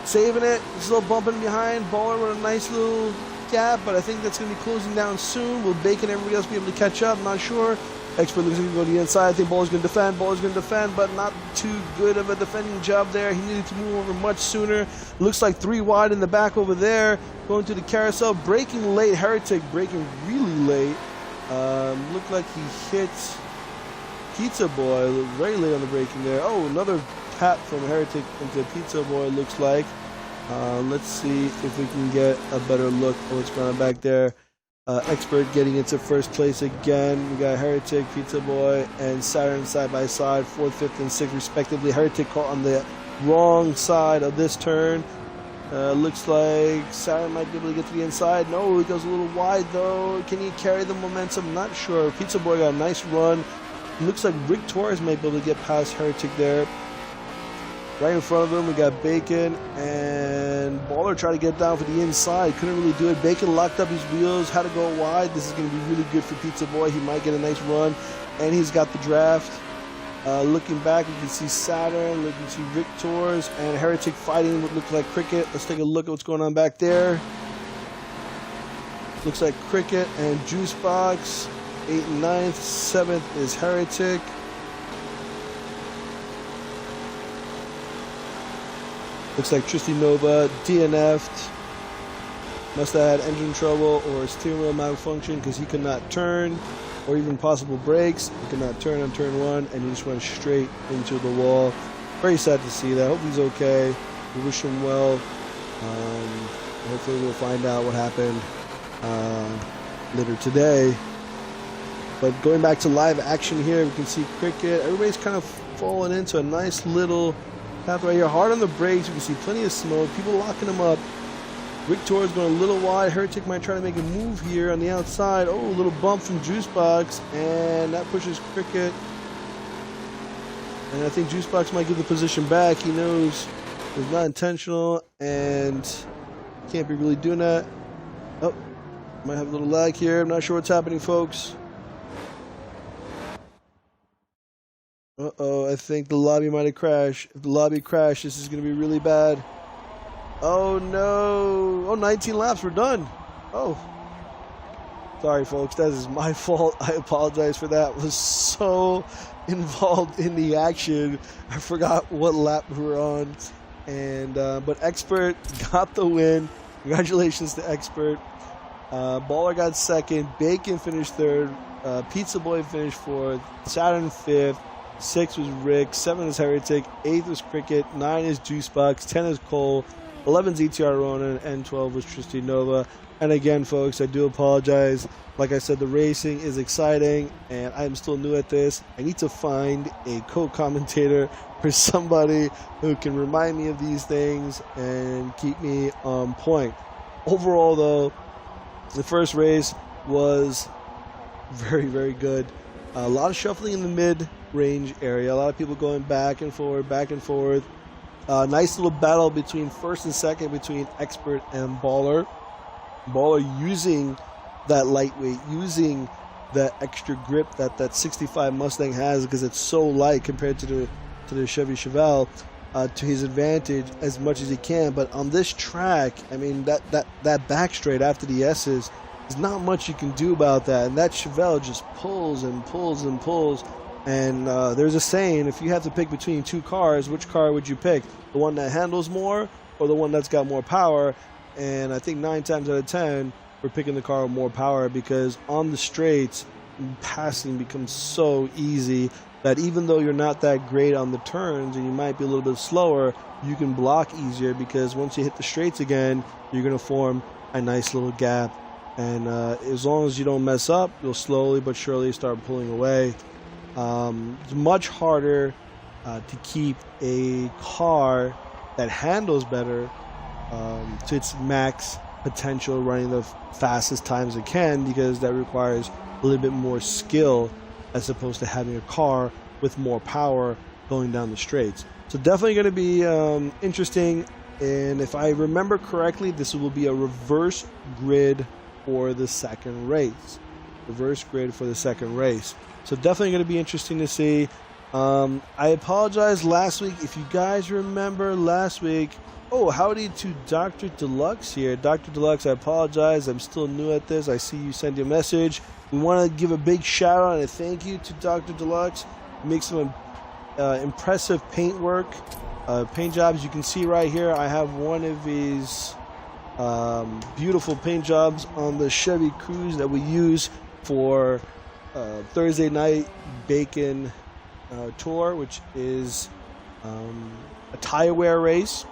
Saving it, just a little bumping behind. Baller with a nice little gap, but I think that's going to be closing down soon. Will Bacon and everybody else be able to catch up? I'm not sure. Expert looks like he's going to go to the inside. I think Baller's going to defend. Baller's going to defend, but not too good of a defending job there. He needed to move over much sooner. Looks like 3 wide in the back over there. Going to the carousel. Braking late. Heretic braking really late. Looked like he hit Pizza Boy. Very late on the braking there. Oh, another tap from Heretic into Pizza Boy, looks like. Let's see if we can get a better look at what's going on back there. Expert getting into first place again. We got Heretic, Pizza Boy, and Saturn side by side, 4th, 5th, and 6th respectively. Heretic caught on the wrong side of this turn. Looks like Saturn might be able to get to the inside. No, he goes a little wide though. Can he carry the momentum? Not sure. Pizza Boy got a nice run. Looks like Rick Torres might be able to get past Heretic there. Right in front of him, we got Bacon, and Baller tried to get down for the inside. Couldn't really do it. Bacon locked up his wheels, had to go wide. This is going to be really good for Pizza Boy. He might get a nice run, and he's got the draft. Looking back, you can see Saturn, you can see Rick Torres, and Heretic fighting what looks like Cricket. Let's take a look at what's going on back there. Looks like Cricket and Juicebox. 8th and 9th. 7th is Heretic. Looks like Tristan Nova DNF'd. Must have had engine trouble or steering wheel malfunction because he could not turn. or even possible breaks. You cannot turn on turn 1, and you just went straight into the wall. Very sad to see that. Hope he's okay. We wish him well. Hopefully we'll find out what happened later today. But going back to live action here, we can see Cricket. Everybody's kind of falling into a nice little path right here. Hard on the brakes. You can see plenty of smoke. People locking him up. Victor's going a little wide. Heretic might try to make a move here on the outside. Oh, a little bump from Juicebox, and that pushes Cricket. And I think Juicebox might give the position back. He knows it's not intentional, and can't be really doing that. Oh, might have a little lag here. I'm not sure what's happening, folks. Uh-oh, I think the lobby might have crashed. If the lobby crashed, this is going to be really bad. Oh, no. Oh, 19 laps. We're done. Oh. Sorry, folks. That is my fault. I apologize for that. I was so involved in the action. I forgot what lap we were on. And but Expert got the win. Congratulations to Expert. Baller got second. Bacon finished third. Pizza Boy finished fourth. Saturn fifth. 6 was Rick. 7 is Heretic. 8 was Cricket. 9 is Juicebox. 10 is Cole. 11 is ETR Ronan. And 12 was Tristy Nova. And again, folks, I do apologize. Like I said, the racing is exciting, and I'm still new at this. I need to find a co-commentator or somebody who can remind me of these things and keep me on point. Overall, though, the first race was very, very good. A lot of shuffling in the mid-range area. A lot of people going back and forth, back and forth. Nice little battle between first and second between Expert and Baller. Baller using that lightweight, using that extra grip that 65 Mustang has, because it's so light compared to the Chevy Chevelle, to his advantage as much as he can. But on this track, I mean, that back straight after the S's, there's not much you can do about that. And that Chevelle just pulls and pulls and pulls. And there's a saying, if you have to pick between two cars, which car would you pick? The one that handles more or the one that's got more power? And I think 9 times out of 10, we're picking the car with more power, because on the straights, passing becomes so easy that even though you're not that great on the turns and you might be a little bit slower, you can block easier, because once you hit the straights again, you're going to form a nice little gap. And as long as you don't mess up, you'll slowly but surely start pulling away. It's much harder to keep a car that handles better to its max potential, running the fastest times it can, because that requires a little bit more skill as opposed to having a car with more power going down the straights. So definitely going to be interesting. And if I remember correctly, this will be a reverse grid for the second race. Reverse grid for the second race. So definitely going to be interesting to see. I apologize last week. If you guys remember last week, oh, howdy to Dr. Deluxe here. Dr. Deluxe, I apologize. I'm still new at this. I see you send your message. We want to give a big shout out and a thank you to Dr. Deluxe. He makes some impressive paint work, paint jobs. You can see right here, I have one of these beautiful paint jobs on the Chevy Cruze that we use for Thursday night Bacon tour, which is a tire wear race.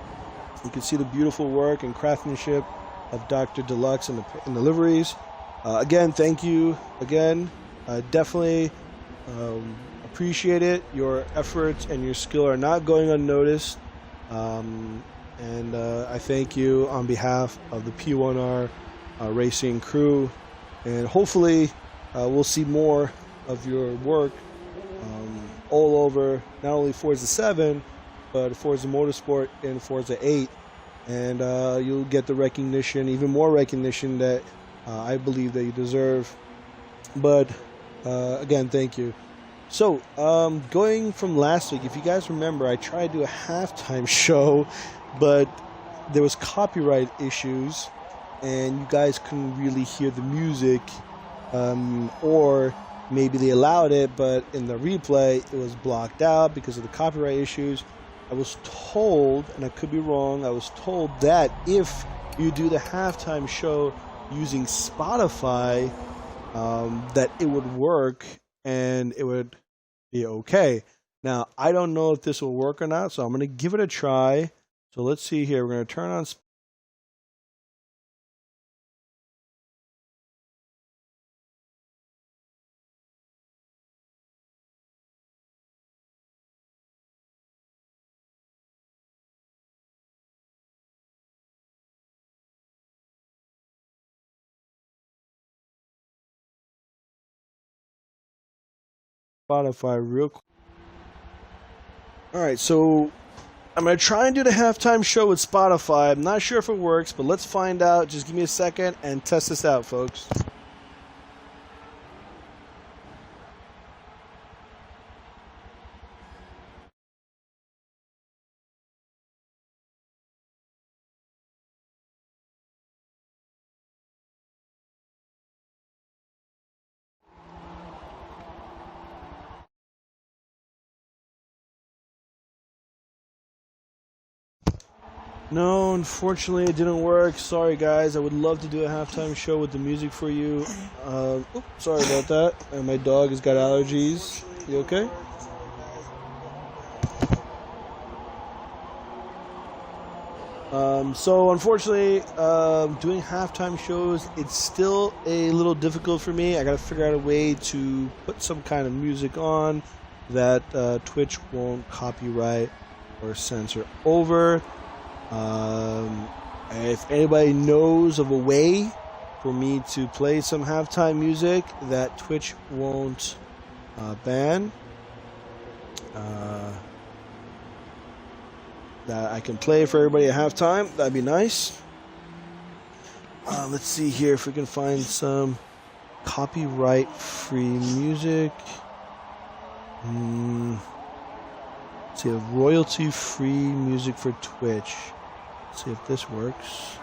You can see the beautiful work and craftsmanship of Dr. Deluxe in the liveries. Again, thank you again. Definitely appreciate it. Your efforts and your skill are not going unnoticed. And I thank you on behalf of the P1R racing crew. And hopefully we'll see more of your work all over, not only Forza 7, but Forza Motorsport and Forza 8. And you'll get the recognition, even more recognition that I believe that you deserve. But again, thank you. So going from last week, if you guys remember, I tried to do a halftime show, but there was copyright issues and you guys couldn't really hear the music, or maybe they allowed it, but in the replay it was blocked out because of the copyright issues. I was told, and I could be wrong, I was told that if you do the halftime show using Spotify, that it would work and it would be okay. Now, I don't know if this will work or not, so I'm going to give it a try. So let's see here. We're going to turn on Spotify real quick. All right, so I'm going to try and do the halftime show with Spotify. I'm not sure if it works, but let's find out. Just give me a second and test this out, folks. No, unfortunately, it didn't work. Sorry, guys. I would love to do a halftime show with the music for you. Sorry about that. And my dog has got allergies. You okay? So unfortunately, doing halftime shows, it's still a little difficult for me. I got to figure out a way to put some kind of music on that Twitch won't copyright or censor over. If anybody knows of a way for me to play some halftime music that Twitch won't ban, that I can play for everybody at halftime, that'd be nice. Let's see here if we can find some copyright-free music. Let's see, royalty-free music for Twitch. Let's see if this works.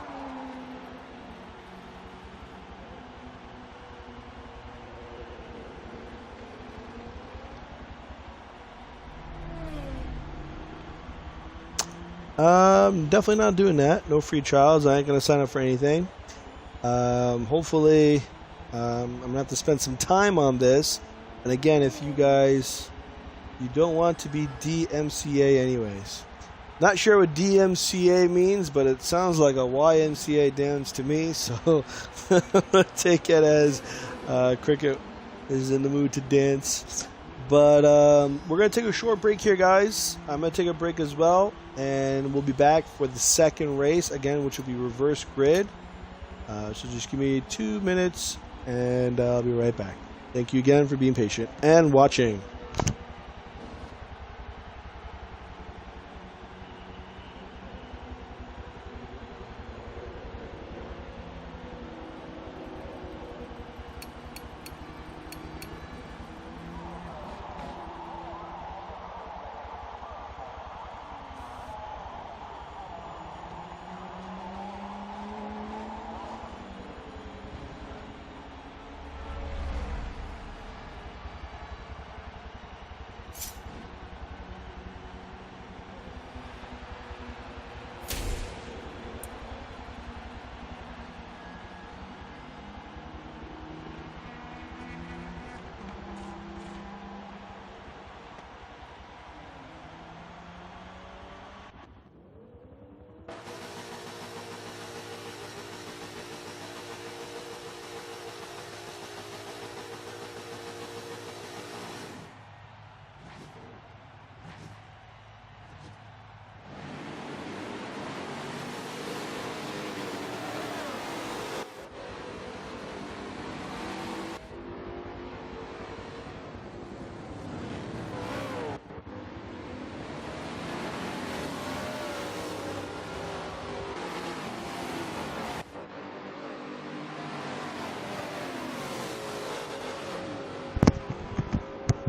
Definitely not doing that. No free trials. I ain't gonna sign up for anything. Hopefully, I'm gonna have to spend some time on this. And again, if you guys, you don't want to be DMCA anyways. Not sure what DMCA means, but it sounds like a YMCA dance to me. So take it as Cricket is in the mood to dance. But we're going to take a short break here, guys. I'm going to take a break as well. And we'll be back for the second race, again, which will be reverse grid. So just give me 2 minutes, and I'll be right back. Thank you again for being patient and watching.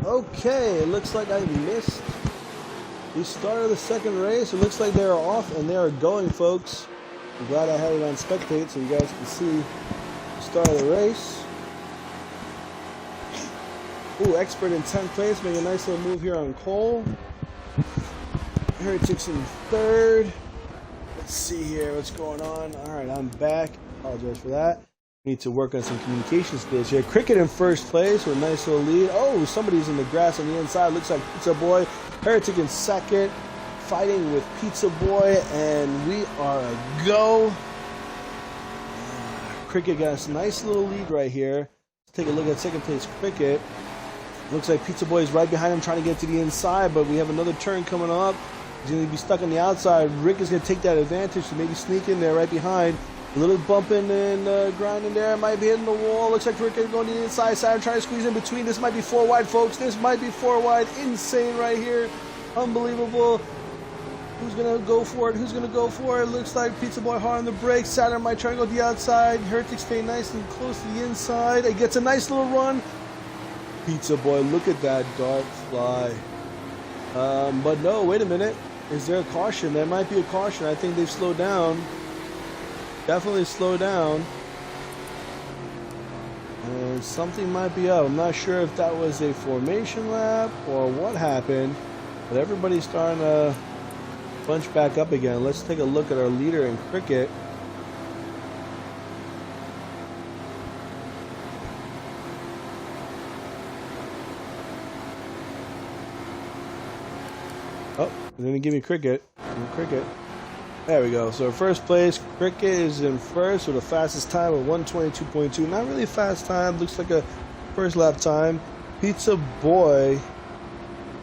Okay, it looks like I missed the start of the second race. It looks like they are off and they are going, folks. I'm glad I had it on spectate so you guys can see the start of the race. Ooh, Expert in 10th place, making a nice little move here on Cole. Heretics in third. Let's see here what's going on. All right, I'm back. Apologize for that. Need to work on some communication skills here. Cricket in first place with a nice little lead. Oh, somebody's in the grass on the inside. Looks like Pizza Boy. Heretic in second, fighting with Pizza Boy, and we are a go. Cricket got a nice little lead right here. Let's take a look at second place Cricket. Looks like Pizza Boy is right behind him trying to get to the inside, but we have another turn coming up. He's going to be stuck on the outside. Rick is going to take that advantage to maybe sneak in there right behind. A little bumping and grinding there. Might be hitting the wall. Looks like Rick is going to the inside. Saturn trying to squeeze in between. This might be 4 wide, folks. This might be 4 wide. Insane right here. Unbelievable. Who's going to go for it? Who's going to go for it? Looks like Pizza Boy hard on the brakes. Saturn might try to go to the outside. Heretic staying nice and close to the inside. It gets a nice little run. Pizza Boy, look at that dart fly. But no, wait a minute. Is there a caution? There might be a caution. I think they've slowed down. Definitely slowed down. And something might be up. I'm not sure if that was a formation lap or what happened. But everybody's starting to bunch back up again. Let's take a look at our leader in Cricket. Oh, it didn't give me Cricket. Cricket. There we go. So first place, Cricket is in first with the fastest time of 1:22.2. Not really a fast time. Looks like a first lap time. Pizza Boy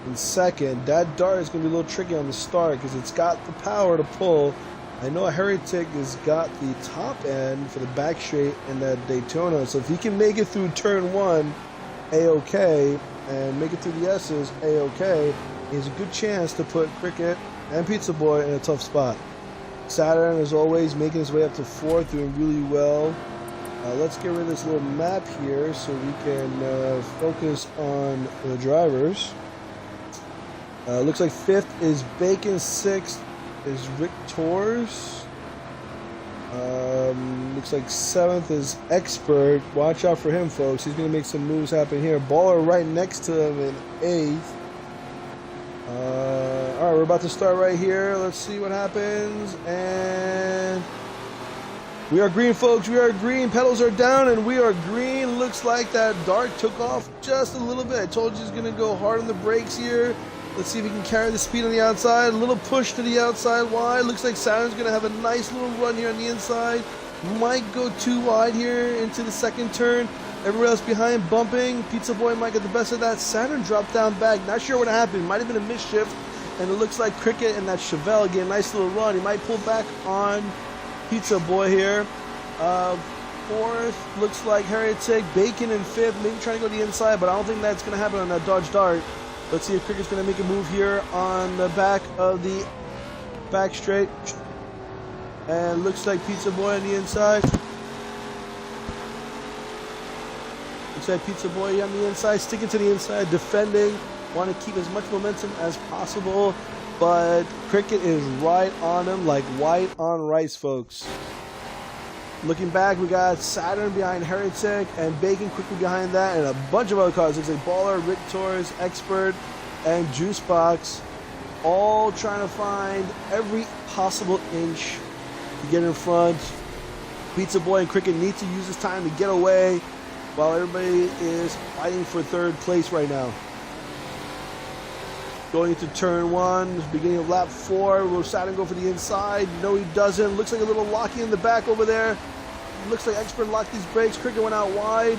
in second. That dart is going to be a little tricky on the start because it's got the power to pull. I know Heretic has got the top end for the back straight in that Daytona. So if he can make it through turn 1, A-OK, and make it through the S's, A-OK, he has a good chance to put Cricket and Pizza Boy in a tough spot. Saturn, as always, making his way up to 4th, doing really well. Let's get rid of this little map here so we can focus on the drivers. Looks like 5th is Bacon, 6th is Rick Torres. Looks like 7th is Expert. Watch out for him, folks. He's going to make some moves happen here. Baller right next to him in 8th. Alright, we're about to start right here. Let's see what happens. And we are green, folks. We are green. Pedals are down and we are green. Looks like that dart took off just a little bit. I told you he's going to go hard on the brakes here. Let's see if he can carry the speed on the outside. A little push to the outside wide. Looks like Saturn's going to have a nice little run here on the inside. Might go too wide here into the second turn. Everybody else behind bumping. Pizza Boy might get the best of that. Saturn dropped down back. Not sure what happened. Might have been a misshift. And it looks like Cricket and that Chevelle get a nice little run. He might pull back on Pizza Boy here. 4th looks like Heretic. Bacon in 5th. Maybe trying to go to the inside, but I don't think that's going to happen on that Dodge Dart. Let's see if Cricket's going to make a move here on the back of the back straight. And looks like Pizza Boy on the inside. Looks like Pizza Boy on the inside, sticking to the inside, defending. Want to keep as much momentum as possible. But Cricket is right on him like white on rice, folks. Looking back, we got Saturn behind Heretic and Bacon quickly behind that, and a bunch of other cars. Looks like Baller, Rick Torres, Expert, and Juicebox, all trying to find every possible inch to get in front. Pizza Boy and Cricket need to use this time to get away while everybody is fighting for 3rd place right now. Going into turn 1, beginning of lap 4. Will Saturn go for the inside? No, he doesn't. Looks like a little locky in the back over there. Looks like Expert locked these brakes. Cricket went out wide.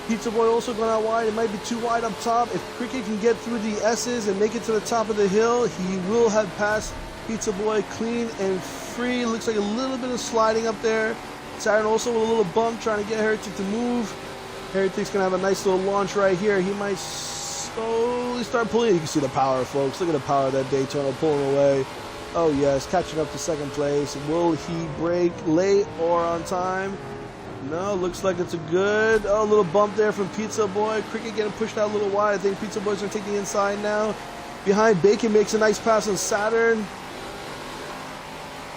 Pizza Boy also going out wide. It might be too wide up top. If Cricket can get through the S's and make it to the top of the hill, he will have passed Pizza Boy clean and free. Looks like a little bit of sliding up there. Saturn also with a little bump trying to get Heretic to move. Heretic's going to have a nice little launch right here. He might slowly start pulling. You can see the power, folks. Look at the power of that Daytona pulling away. Oh yes, catching up to 2nd place. Will he brake late or on time? No, looks like it's a good little bump there from Pizza Boy. Cricket getting pushed out a little wide. I think Pizza Boy's going to take the inside now. Behind, Bacon makes a nice pass on Saturn.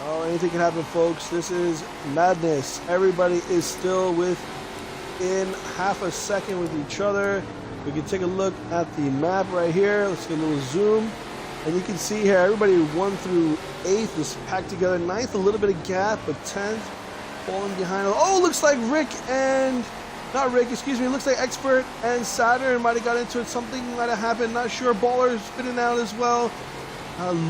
Oh, anything can happen, folks. This is madness. Everybody is still within half a second with each other. We can take a look at the map right here. Let's get a little zoom. And you can see here, everybody 1 through 8th is packed together. 9th, a little bit of gap, but 10th falling behind. Oh, looks like Rick and... Not Rick, excuse me. Looks like Expert and Saturn might have got into it. Something might have happened. Not sure. Baller spinning out as well.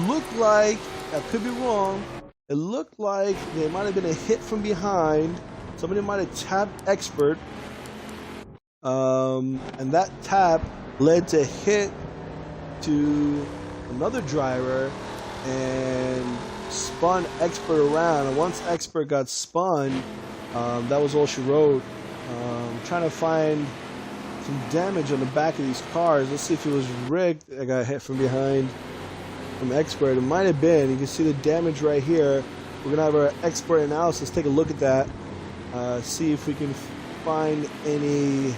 Looked like... I could be wrong. It looked like there might have been a hit from behind. Somebody might have tapped Expert. And that tap led to hit to another driver and spun Expert around. And once Expert got spun, that was all she wrote. Trying to find some damage on the back of these cars. Let's see if it was Rick that got hit from behind from Expert. It might have been. You can see the damage right here. We're gonna have our Expert analysis. Take a look at that. See if we can find any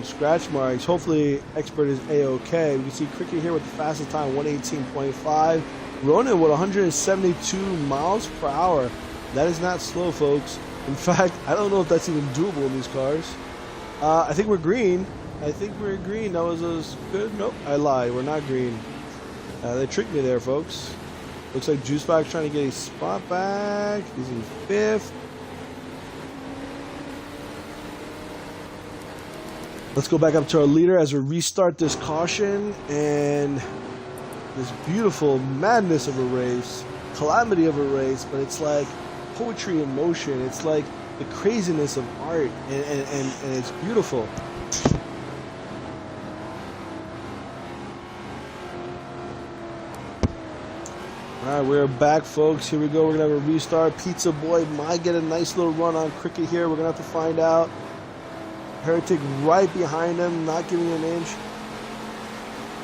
scratch marks. Hopefully Expert is a-okay. We can see Cricket here with the fastest time, 118.5. Ronan with 172 miles per hour. That is not slow, folks. In fact, I don't know if that's even doable in these cars. I think we're green. I think we're green. That was good. Nope, I lied. We're not green. They tricked me there, folks. Looks like Juicebox trying to get a spot back. He's in 5th. Let's go back up to our leader as we restart this caution and this beautiful madness of a race, calamity of a race, but it's like poetry in motion. It's like the craziness of art, and it's beautiful. Alright, we're back, folks. Here we go. We're going to have a restart. Pizza Boy might get a nice little run on Cricket here. We're going to have to find out. Heretic right behind him, not giving an inch.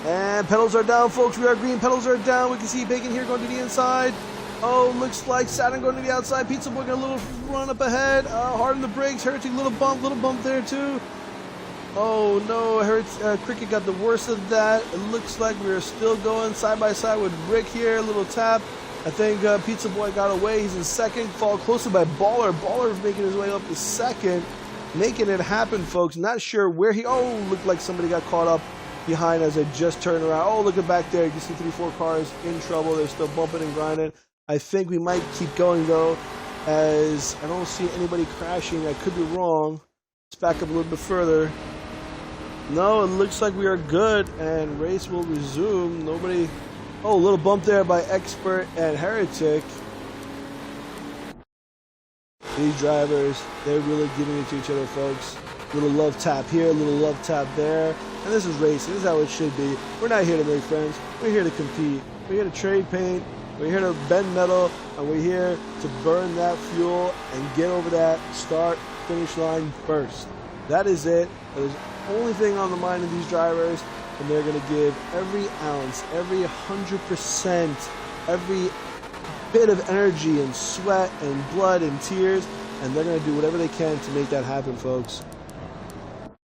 And pedals are down, folks. We are green. Pedals are down. We can see Bacon here going to the inside. Oh, looks like Saturn going to the outside. Pizza Boy got a little run up ahead. Hard on the brakes. Heretic, little bump there too. Oh no, Cricket got the worst of that. It looks like we're still going side by side with Rick here. A little tap. I think Pizza Boy got away. He's in 2nd. Followed closely by Baller. Baller's making his way up to 2nd. Making it happen, folks. Not sure where he... Oh, looked like somebody got caught up behind as they just turned around. Oh, look at back there. You can see 3-4 cars in trouble. They're still bumping and grinding. I think we might keep going, though, as I don't see anybody crashing. I could be wrong. Let's back up a little bit further. No, it looks like we are good, and race will resume. Nobody... Oh, a little bump there by Expert and Heretic. These drivers, they're really giving it to each other, folks. Little love tap here, little love tap there. And this is racing. This is how it should be. We're not here to make friends. We're here to compete. We're here to trade paint. We're here to bend metal. And we're here to burn that fuel and get over that start-finish line first. That is it. That is the only thing on the mind of these drivers. And they're going to give every ounce, every 100%, every bit of energy and sweat and blood and tears, and they're going to do whatever they can to make that happen, folks.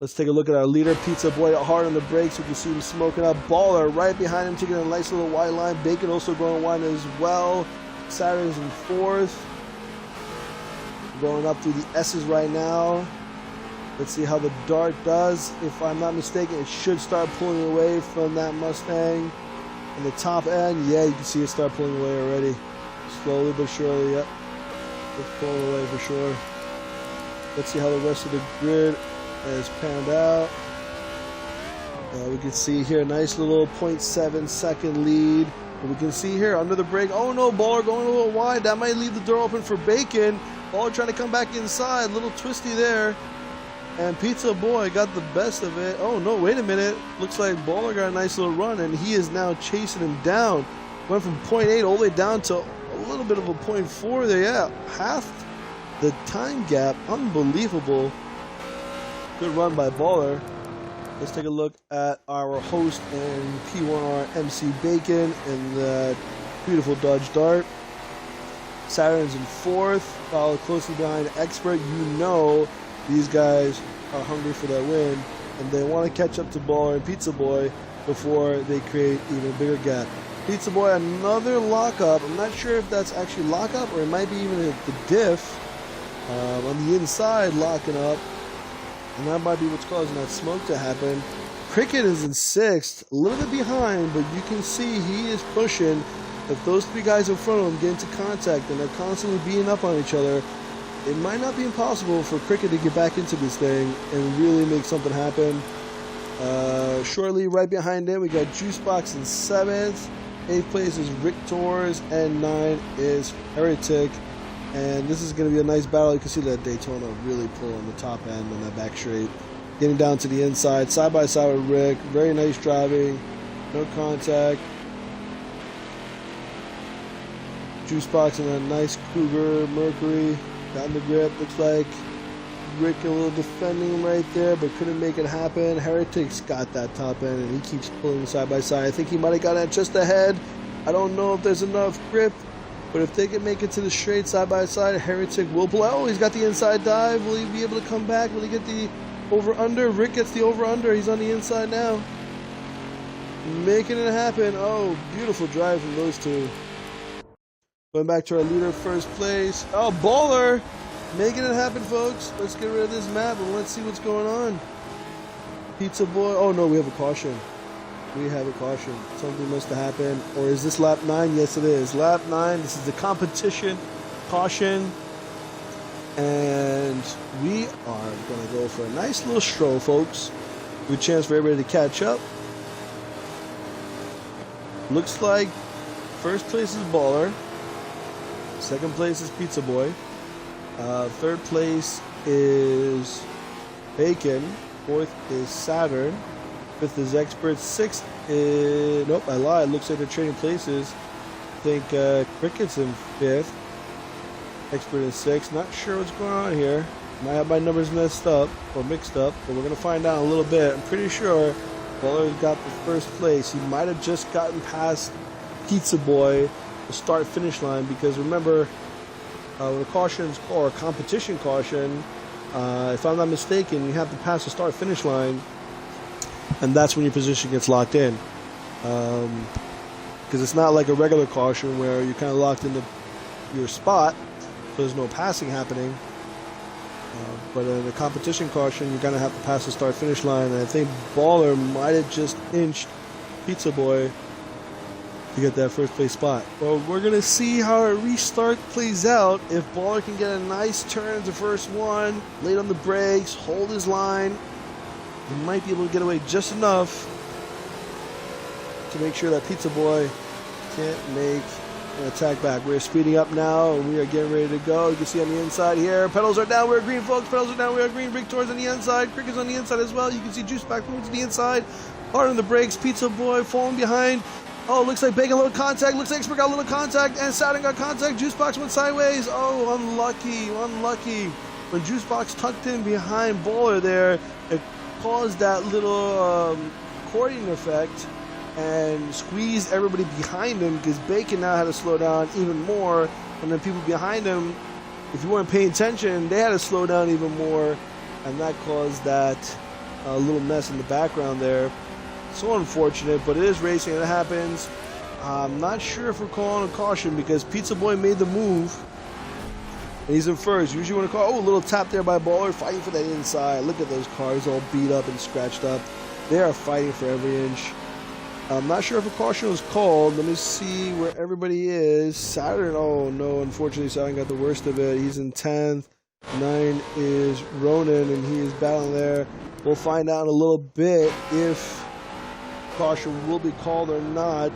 Let's take a look at our leader, Pizza Boy, hard on the brakes. We can see him smoking up. Baller right behind him, taking a nice little wide line. Bacon also going wide as well. Saturn's in 4th. Going up through the S's right now. Let's see how the Dart does. If I'm not mistaken, it should start pulling away from that Mustang. In the top end, yeah, you can see it start pulling away already. Slowly but surely, yep. It's pulling away for sure. Let's see how the rest of the grid is panned out. We can see here a nice little 0.7 second lead. And we can see here under the brake. Oh no, Baller going a little wide. That might leave the door open for Bacon. Baller trying to come back inside. A little twisty there. And Pizza Boy got the best of it. Oh no, wait a minute. Looks like Baller got a nice little run, and he is now chasing him down. Went from 0.8 all the way down to a little bit of a 0.4 there. Yeah, half the time gap. Unbelievable. Good run by Baller. Let's take a look at our host and P1R MC Bacon in the beautiful Dodge Dart. Saturn's in 4th, followed closely behind Expert. You know these guys are hungry for that win, and they want to catch up to Baller and Pizza Boy before they create even a bigger gap. Pizza Boy, another lockup. I'm not sure if that's actually lockup or it might be even the diff on the inside locking up. And that might be what's causing that smoke to happen. Cricket is in 6th, a little bit behind, but you can see he is pushing. if those three guys in front of him get into contact and they're constantly beating up on each other, it might not be impossible for Cricket to get back into this thing and really make something happen. Shortly right behind him, we got Juicebox in 7th. 8th place is Victor's, and 9 is Heretic. And this is going to be a nice battle. You can see that Daytona really pull on the top end on that back straight. Getting down to the inside, side by side with Rick. Very nice driving. No contact. Juicebox in a nice Cougar Mercury. Got in the grip. Looks like Rick a little defending right there, but couldn't make it happen. Heretic's got that top end, and he keeps pulling side by side. I think he might have got it just ahead. I don't know if there's enough grip, but if they can make it to the straight side by side, Heretic will pull out. Oh, he's got the inside dive. Will he be able to come back? Will he get the over-under? Rick gets the over-under. He's on the inside now. Making it happen. Oh, beautiful drive from those two. Going back to our leader, first place. Oh, Baller! Making it happen, folks. Let's get rid of this map and let's see what's going on. Pizza Boy. Oh, no, we have a caution. We have a caution. Something must have happened. Or is this lap 9? Yes, it is. Lap 9. This is the competition caution. And we are going to go for a nice little stroll, folks. Good chance for everybody to catch up. Looks like first place is Baller. Second place is Pizza Boy. Third place is Bacon. Fourth is Saturn. Fifth is Expert. Sixth is... Nope, I lied. Looks like they're trading places. I think Cricket's in fifth. Expert in sixth. Not sure what's going on here. Might have my numbers messed up or mixed up, but we're going to find out in a little bit. I'm pretty sure Baller's got the first place. He might have just gotten past Pizza Boy, the start-finish line, because remember, when a caution is called, or a competition caution, if I'm not mistaken, you have to pass the start-finish line, and that's when your position gets locked in. Because it's not like a regular caution where you're kind of locked into your spot, so there's no passing happening. But in a competition caution, you're going to have to pass the start-finish line, and I think Baller might have just inched Pizza Boy to get that first place spot. Well, we're going to see how a restart plays out. If Baller can get a nice turn to first one, late on the brakes, hold his line, he might be able to get away just enough to make sure that Pizza Boy can't make an attack back. We're speeding up now, and we are getting ready to go. You can see on the inside here, pedals are down, we're green, folks. Pedals are down, we're green. Victor's on the inside, Cricket's on the inside as well. You can see Juice back moving to the inside, hard on the brakes. Pizza Boy falling behind. Oh, looks like Bacon a little contact. Looks like Expert got a little contact, and Saturn got contact. Juicebox went sideways. Oh, unlucky, unlucky. When Juicebox tucked in behind Baller there, it caused that little accordion effect and squeezed everybody behind him, because Bacon now had to slow down even more, and then people behind him, if you weren't paying attention, they had to slow down even more, and that caused that little mess in the background there. So unfortunate, but it is racing and it happens. I'm not sure if we're calling a caution, because Pizza Boy made the move and he's in first. Usually when a car, oh, a little tap there by Baller, fighting for that inside. Look at those cars all beat up and scratched up. They are fighting for every inch. I'm not sure if a caution was called. Let me see where everybody is. Saturn, oh no, unfortunately Saturn got the worst of it. He's in 10th. 9 is Ronan, and he is battling there. We'll find out in a little bit if caution will be called or not.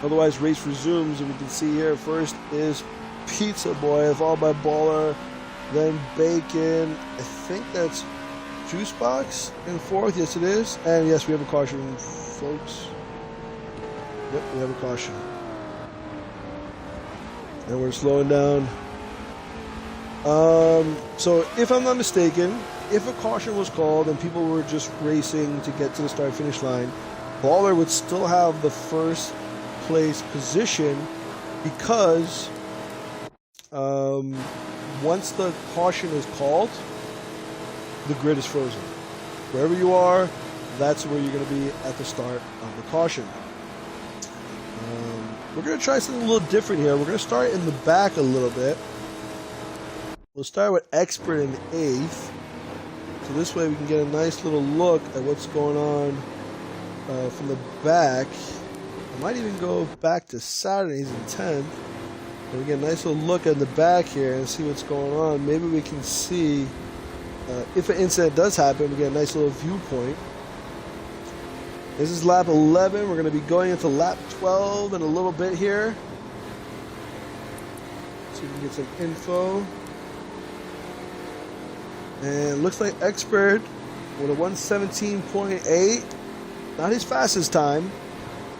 Otherwise, race resumes, and we can see here first is Pizza Boy, followed by Baller, then Bacon. I think that's Juicebox in fourth. Yes, it is. And yes, we have a caution, folks. Yep, we have a caution. And we're slowing down. So if I'm not mistaken, if a caution was called and people were just racing to get to the start-finish line, Baller would still have the first place position, because once the caution is called, the grid is frozen. Wherever you are, that's where you're going to be at the start of the caution. We're going to try something a little different here. We're going to start in the back a little bit. We'll start with Expert in 8th. So this way we can get a nice little look at what's going on from the back. I might even go back to Saturn. He's in 10th. And we get a nice little look at the back here and see what's going on. Maybe we can see if an incident does happen, we get a nice little viewpoint. This is lap 11. We're going to be going into lap 12 in a little bit here. See if we can get some info. And it looks like Expert with a 117.8. Not his fastest time,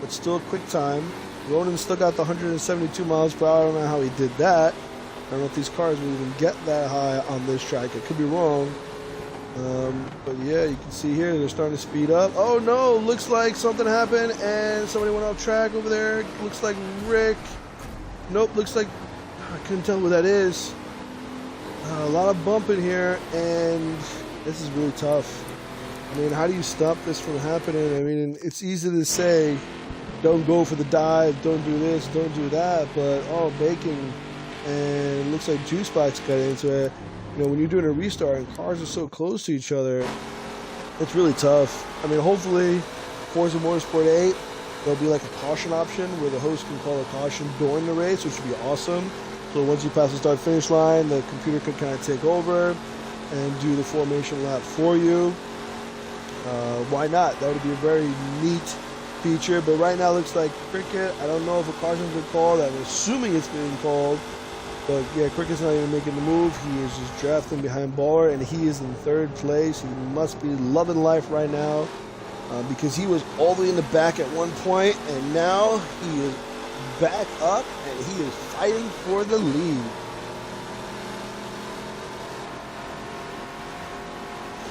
but still a quick time. Ronan still got the 172 miles per hour. I don't know how he did that. I don't know if these cars will even get that high on this track. I could be wrong. But yeah, you can see here they're starting to speed up. Oh no, looks like something happened and somebody went off track over there. Looks like Rick. Nope, looks like, I couldn't tell who that is. A lot of bumping here, and this is really tough. I mean, how do you stop this from happening? I mean, it's easy to say, don't go for the dive, don't do this, don't do that, but oh, Bacon, and it looks like Juicebox got into it. You know, when you're doing a restart and cars are so close to each other, it's really tough. I mean, hopefully, Forza Motorsport 8, there'll be like a caution option where the host can call a caution during the race, which would be awesome. So once you pass the start-finish line, the computer could kind of take over and do the formation lap for you. Why not? That would be a very neat feature. But right now, it looks like Cricket. I don't know if a caution's been called. I'm assuming it's being called. But yeah, Cricket's not even making the move. He is just drafting behind Baller, and he is in 3rd place. He must be loving life right now because he was all the way in the back at one point, and now he is back up, and he is fighting for the lead.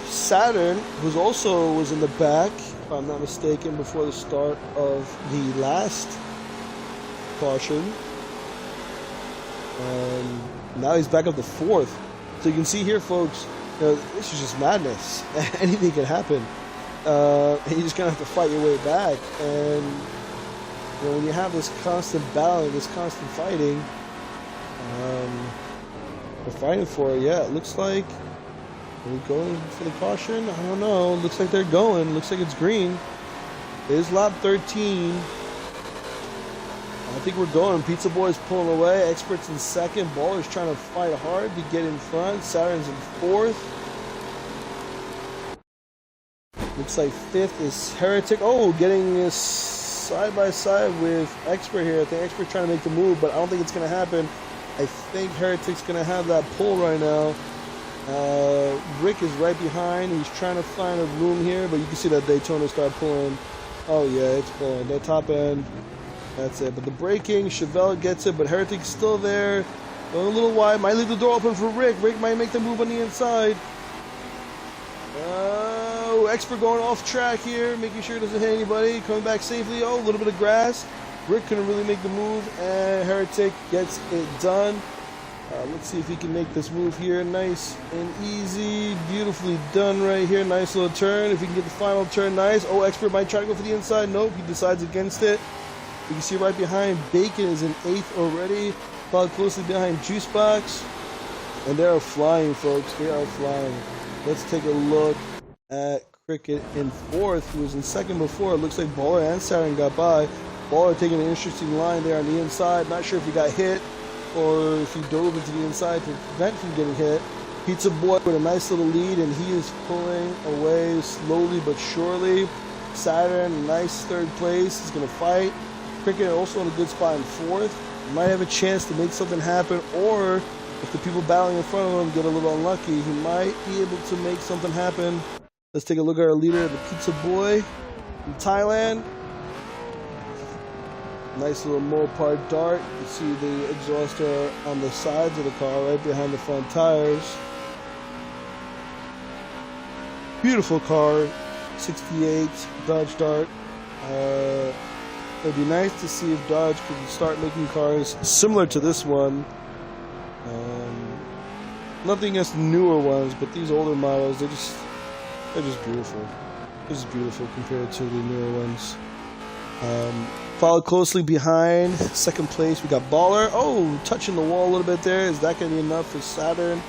Saturn, who also was in the back, if I'm not mistaken, before the start of the last caution. Now he's back up to 4th. So you can see here, folks, you know, this is just madness. Anything can happen. And you just kind of have to fight your way back. And you know, when you have this constant battling, this constant fighting, we're fighting for it. Yeah, it looks like, are we going for the caution? I don't know. Looks like they're going. Looks like it's green. It is lap 13. I think we're going. Pizza Boy's pulling away. Expert's in 2nd. Baller's trying to fight hard to get in front. Saturn's in 4th. Looks like 5th is Heretic. Oh, getting this side by side with Expert here. I think Expert's trying to make the move, but I don't think it's going to happen. I think Heretic's going to have that pull right now. Rick is right behind. He's trying to find a room here, but you can see that Daytona start pulling. Oh yeah, it's pulling. That top end. That's it. But the braking, Chevelle gets it, but Heretic's still there. Going a little wide. Might leave the door open for Rick. Rick might make the move on the inside. Oh, Expert going off track here, making sure it doesn't hit anybody. Coming back safely. Oh, a little bit of grass. Rick couldn't really make the move, and Heretic gets it done. Let's see if he can make this move here. Nice and easy. Beautifully done right here. Nice little turn. If he can get the final turn, nice. Oh, Expert might try to go for the inside. Nope, he decides against it. You can see right behind, Bacon is in 8th already. Followed closely behind Juicebox. And they are flying, folks. They are flying. Let's take a look at Cricket in 4th, who was in 2nd before. It looks like Baller and Saturn got by. Baller taking an interesting line there on the inside. Not sure if he got hit or if he dove into the inside to prevent from getting hit. Pizza Boy with a nice little lead, and he is pulling away slowly but surely. Saturn, nice 3rd place. He's going to fight. Cricket also in a good spot in 4th. Might have a chance to make something happen, or if the people battling in front of him get a little unlucky, he might be able to make something happen. Let's take a look at our leader, the Pizza Boy from Thailand. Nice little Mopar dart. You see the exhauster on the sides of the car, right behind the front tires. Beautiful car, 68 Dodge Dart. It'd be nice to see if Dodge could start making cars similar to this one. Nothing against the newer ones, but these older models, they're just beautiful. They're just beautiful compared to the newer ones. Followed closely behind, 2nd place, we got Baller. Oh, touching the wall a little bit there. Is that going to be enough for Saturn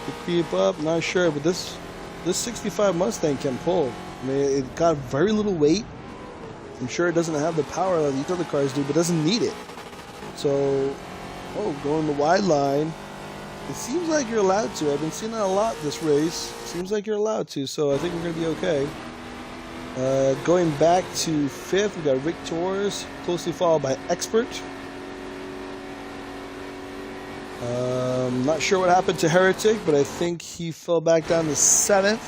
to creep up? Not sure, but this 65 Mustang can pull. I mean, it got very little weight. I'm sure it doesn't have the power that these other cars do, but doesn't need it. So, going the wide line. It seems like you're allowed to. I've been seeing that a lot this race. Seems like you're allowed to, so I think we're going to be okay. Going back to 5th, we got Rick Torres, closely followed by Expert. Not sure what happened to Heretic, but I think he fell back down to 7th.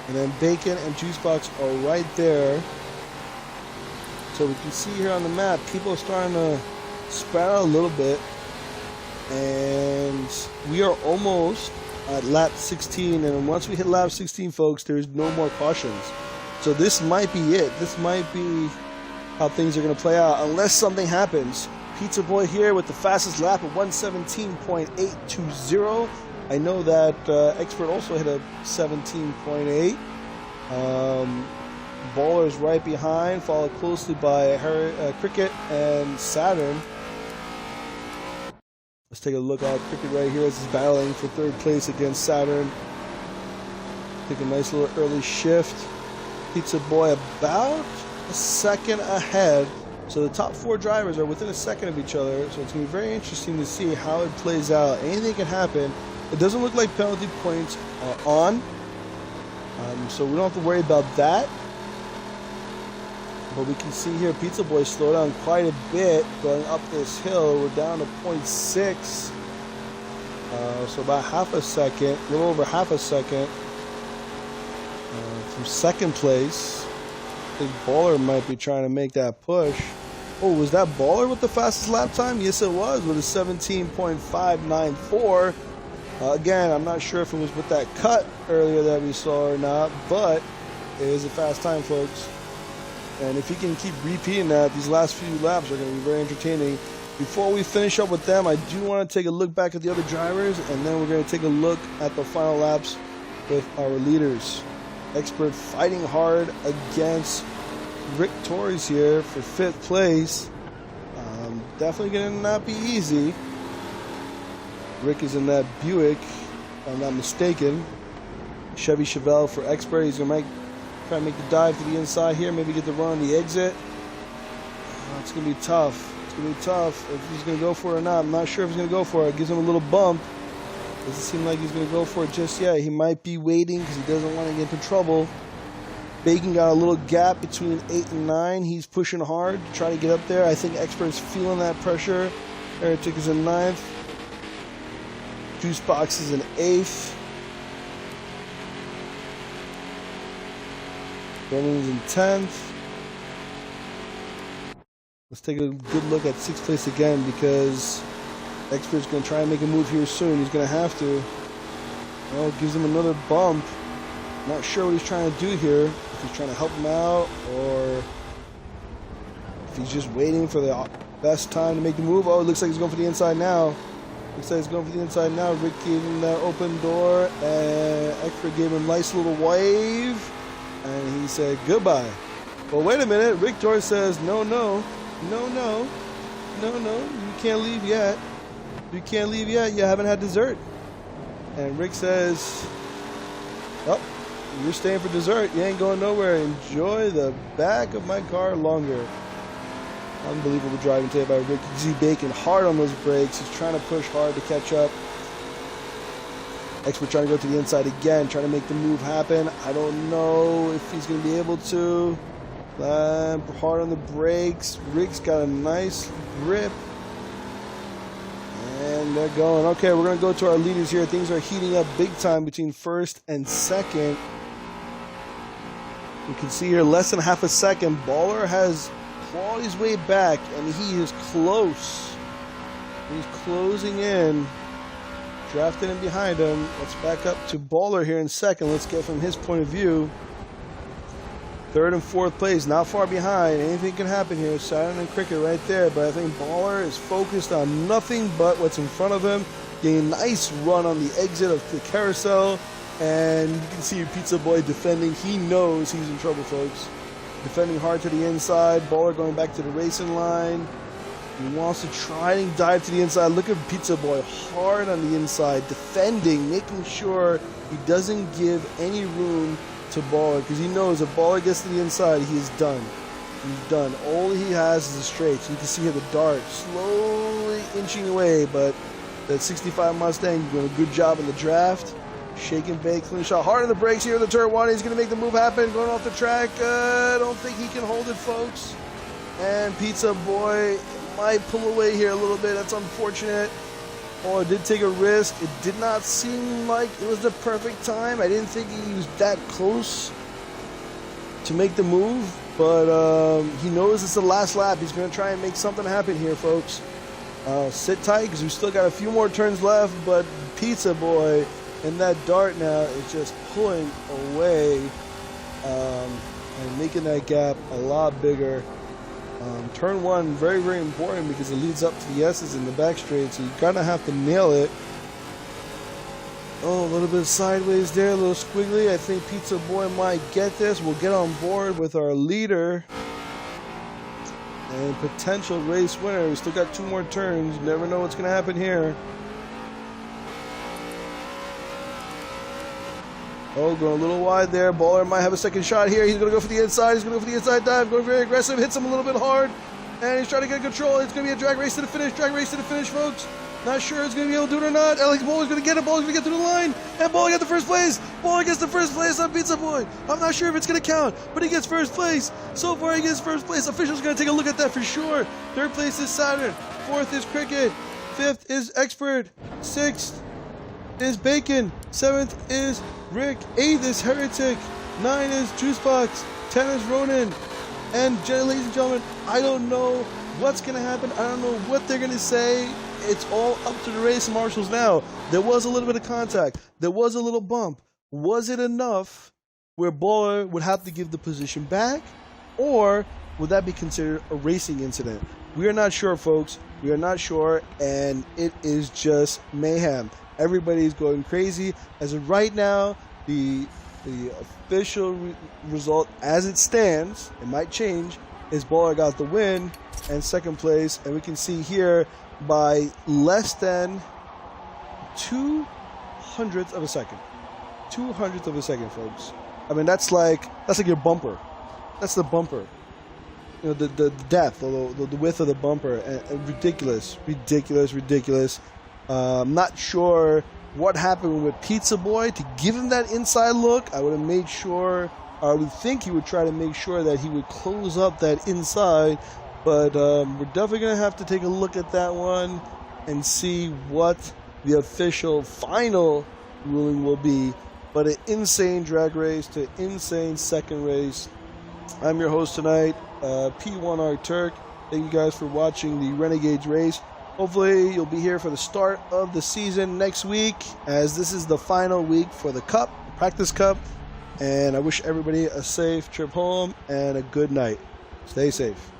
And then Bacon and Juicebox are right there. So we can see here on the map, people are starting to spread out a little bit. And we are almost at lap 16. And once we hit lap 16, folks, there's no more cautions. So this might be it. This might be how things are going to play out, unless something happens. Pizza Boy here with the fastest lap at 1:17.820. I know that Expert also hit a 17.8. Baller's right behind, followed closely by Cricket and Saturn. Let's take a look at Cricket right here as he's battling for 3rd place against Saturn. Take a nice little early shift. Pizza Boy about a second ahead. So the top 4 drivers are within a second of each other. So it's going to be very interesting to see how it plays out. Anything can happen. It doesn't look like penalty points are on. So we don't have to worry about that. But we can see here Pizza Boy slow down quite a bit going up this hill. We're down to 0.6. So about half a second, a little over half a second from 2nd place. I think Baller might be trying to make that push. Oh, was that Baller with the fastest lap time? Yes, it was, with a 17.594. Again, I'm not sure if it was with that cut earlier that we saw or not, but it is a fast time, folks. And if he can keep repeating that, these last few laps are going to be very entertaining. Before we finish up with them, I do want to take a look back at the other drivers, and then we're going to take a look at the final laps with our leaders. Expert fighting hard against Rick Torres here for 5th place. Definitely going to not be easy. Rick is in that Buick, if I'm not mistaken. Chevy Chevelle for Expert. He's going to try to make the dive to the inside here, maybe get the run on the exit. It's going to be tough. It's going to be tough if he's going to go for it or not. I'm not sure if he's going to go for it. It gives him a little bump. Doesn't seem like he's going to go for it just yet. He might be waiting because he doesn't want to get into trouble. Bacon got a little gap between 8 and 9. He's pushing hard to try to get up there. I think Expert's feeling that pressure. Heretic is in 9th. Juicebox is in 8th. Brennan's in 10th. Let's take a good look at 6th place again, because Expert's going to try and make a move here soon. He's going to have to. Well, it gives him another bump. Not sure what he's trying to do here. If he's trying to help him out, or if he's just waiting for the best time to make the move. Oh, it looks like he's going for the inside now. Looks like he's going for the inside now. Rick gave him that open door, and Expert gave him a nice little wave, and he said goodbye. But wait a minute. Rick Torres says, no, no, no, no, no, no. You can't leave yet. You can't leave yet. You haven't had dessert. And Rick says, oh, you're staying for dessert. You ain't going nowhere. Enjoy the back of my car longer. Unbelievable driving today by Rick. You can see Bacon hard on those brakes. He's trying to push hard to catch up. Expert trying to go to the inside again, trying to make the move happen. I don't know if he's going to be able to. Hard on the brakes. Rick's got a nice grip. And they're going. Okay, we're going to go to our leaders here. Things are heating up big time between 1st and 2nd. You can see here less than half a second. Baller has clawed his way back, and he is close. He's closing in. Drafting in behind him. Let's back up to Baller here in 2nd. Let's get from his point of view. 3rd and 4th place, not far behind. Anything can happen here. Saturn and Cricket right there. But I think Baller is focused on nothing but what's in front of him. Getting a nice run on the exit of the carousel. And you can see Pizza Boy defending. He knows he's in trouble, folks. Defending hard to the inside. Baller going back to the racing line. He wants to try and dive to the inside. Look at Pizza Boy hard on the inside. Defending, making sure he doesn't give any room to to Baller because he knows if Baller gets to the inside, he is done. He's done. All he has is a straight. So you can see here the dart slowly inching away, but that 65 Mustang doing a good job in the draft. Shake and bake, clean shot. Hard on the brakes here in the turn one. He's going to make the move happen. Going off the track. I don't think he can hold it, folks. And Pizza Boy might pull away here a little bit. That's unfortunate. Oh, it did take a risk. It did not seem like it was the perfect time. I didn't think he was that close to make the move. But he knows it's the last lap. He's going to try and make something happen here, folks. Sit tight because we've still got a few more turns left. But Pizza Boy and that dart now is just pulling away and making that gap a lot bigger. Turn one, very, very important because it leads up to the S's in the back straight, so you kind of have to nail it. Oh, a little bit sideways there, a little squiggly. I think Pizza Boy might get this. We'll get on board with our leader and potential race winner. We still got 2 more turns. You never know what's going to happen here. Oh, going a little wide there. Baller might have a second shot here. He's going to go for the inside. He's going to go for the inside dive. Going very aggressive. Hits him a little bit hard. And he's trying to get control. It's going to be a drag race to the finish. Drag race to the finish, folks. Not sure it's going to be able to do it or not. Alex Baller's going to get it. Baller's going to get through the line. And Baller got the first place. Baller gets the first place on Pizza Boy. I'm not sure if it's going to count, but he gets first place. So far, he gets first place. Officials going to take a look at that for sure. 3rd place is Saturn. 4th is Cricket. 5th is Expert. 6th is Bacon. 7th is Rick. 8th is Heretic. 9 is Juicebox. 10 is Ronan. And ladies and gentlemen, I don't know what's going to happen. I don't know what they're going to say. It's all up to the race marshals now. There was a little bit of contact. There was a little bump. Was it enough where Baller would have to give the position back? Or would that be considered a racing incident? We are not sure, folks. We are not sure. And it is just mayhem. Everybody's going crazy. As of right now, the official result as it stands, it might change, is Baller got the win and 2nd place. And we can see here by less than 2/100th of a second. 2/100th of a second, folks. I mean, that's like your bumper. That's the bumper. You know, the depth, or the width of the bumper. And ridiculous. I'm not sure what happened with Pizza Boy to give him that inside look. I would have made sure, or I would think he would try to make sure that he would close up that inside. But we're definitely going to have to take a look at that one and see what the official final ruling will be. But an insane drag race to insane 2nd race. I'm your host tonight, P1R Turk. Thank you guys for watching the Renegades race. Hopefully you'll be here for the start of the season next week, as this is the final week for the Cup, Practice Cup. And I wish everybody a safe trip home and a good night. Stay safe.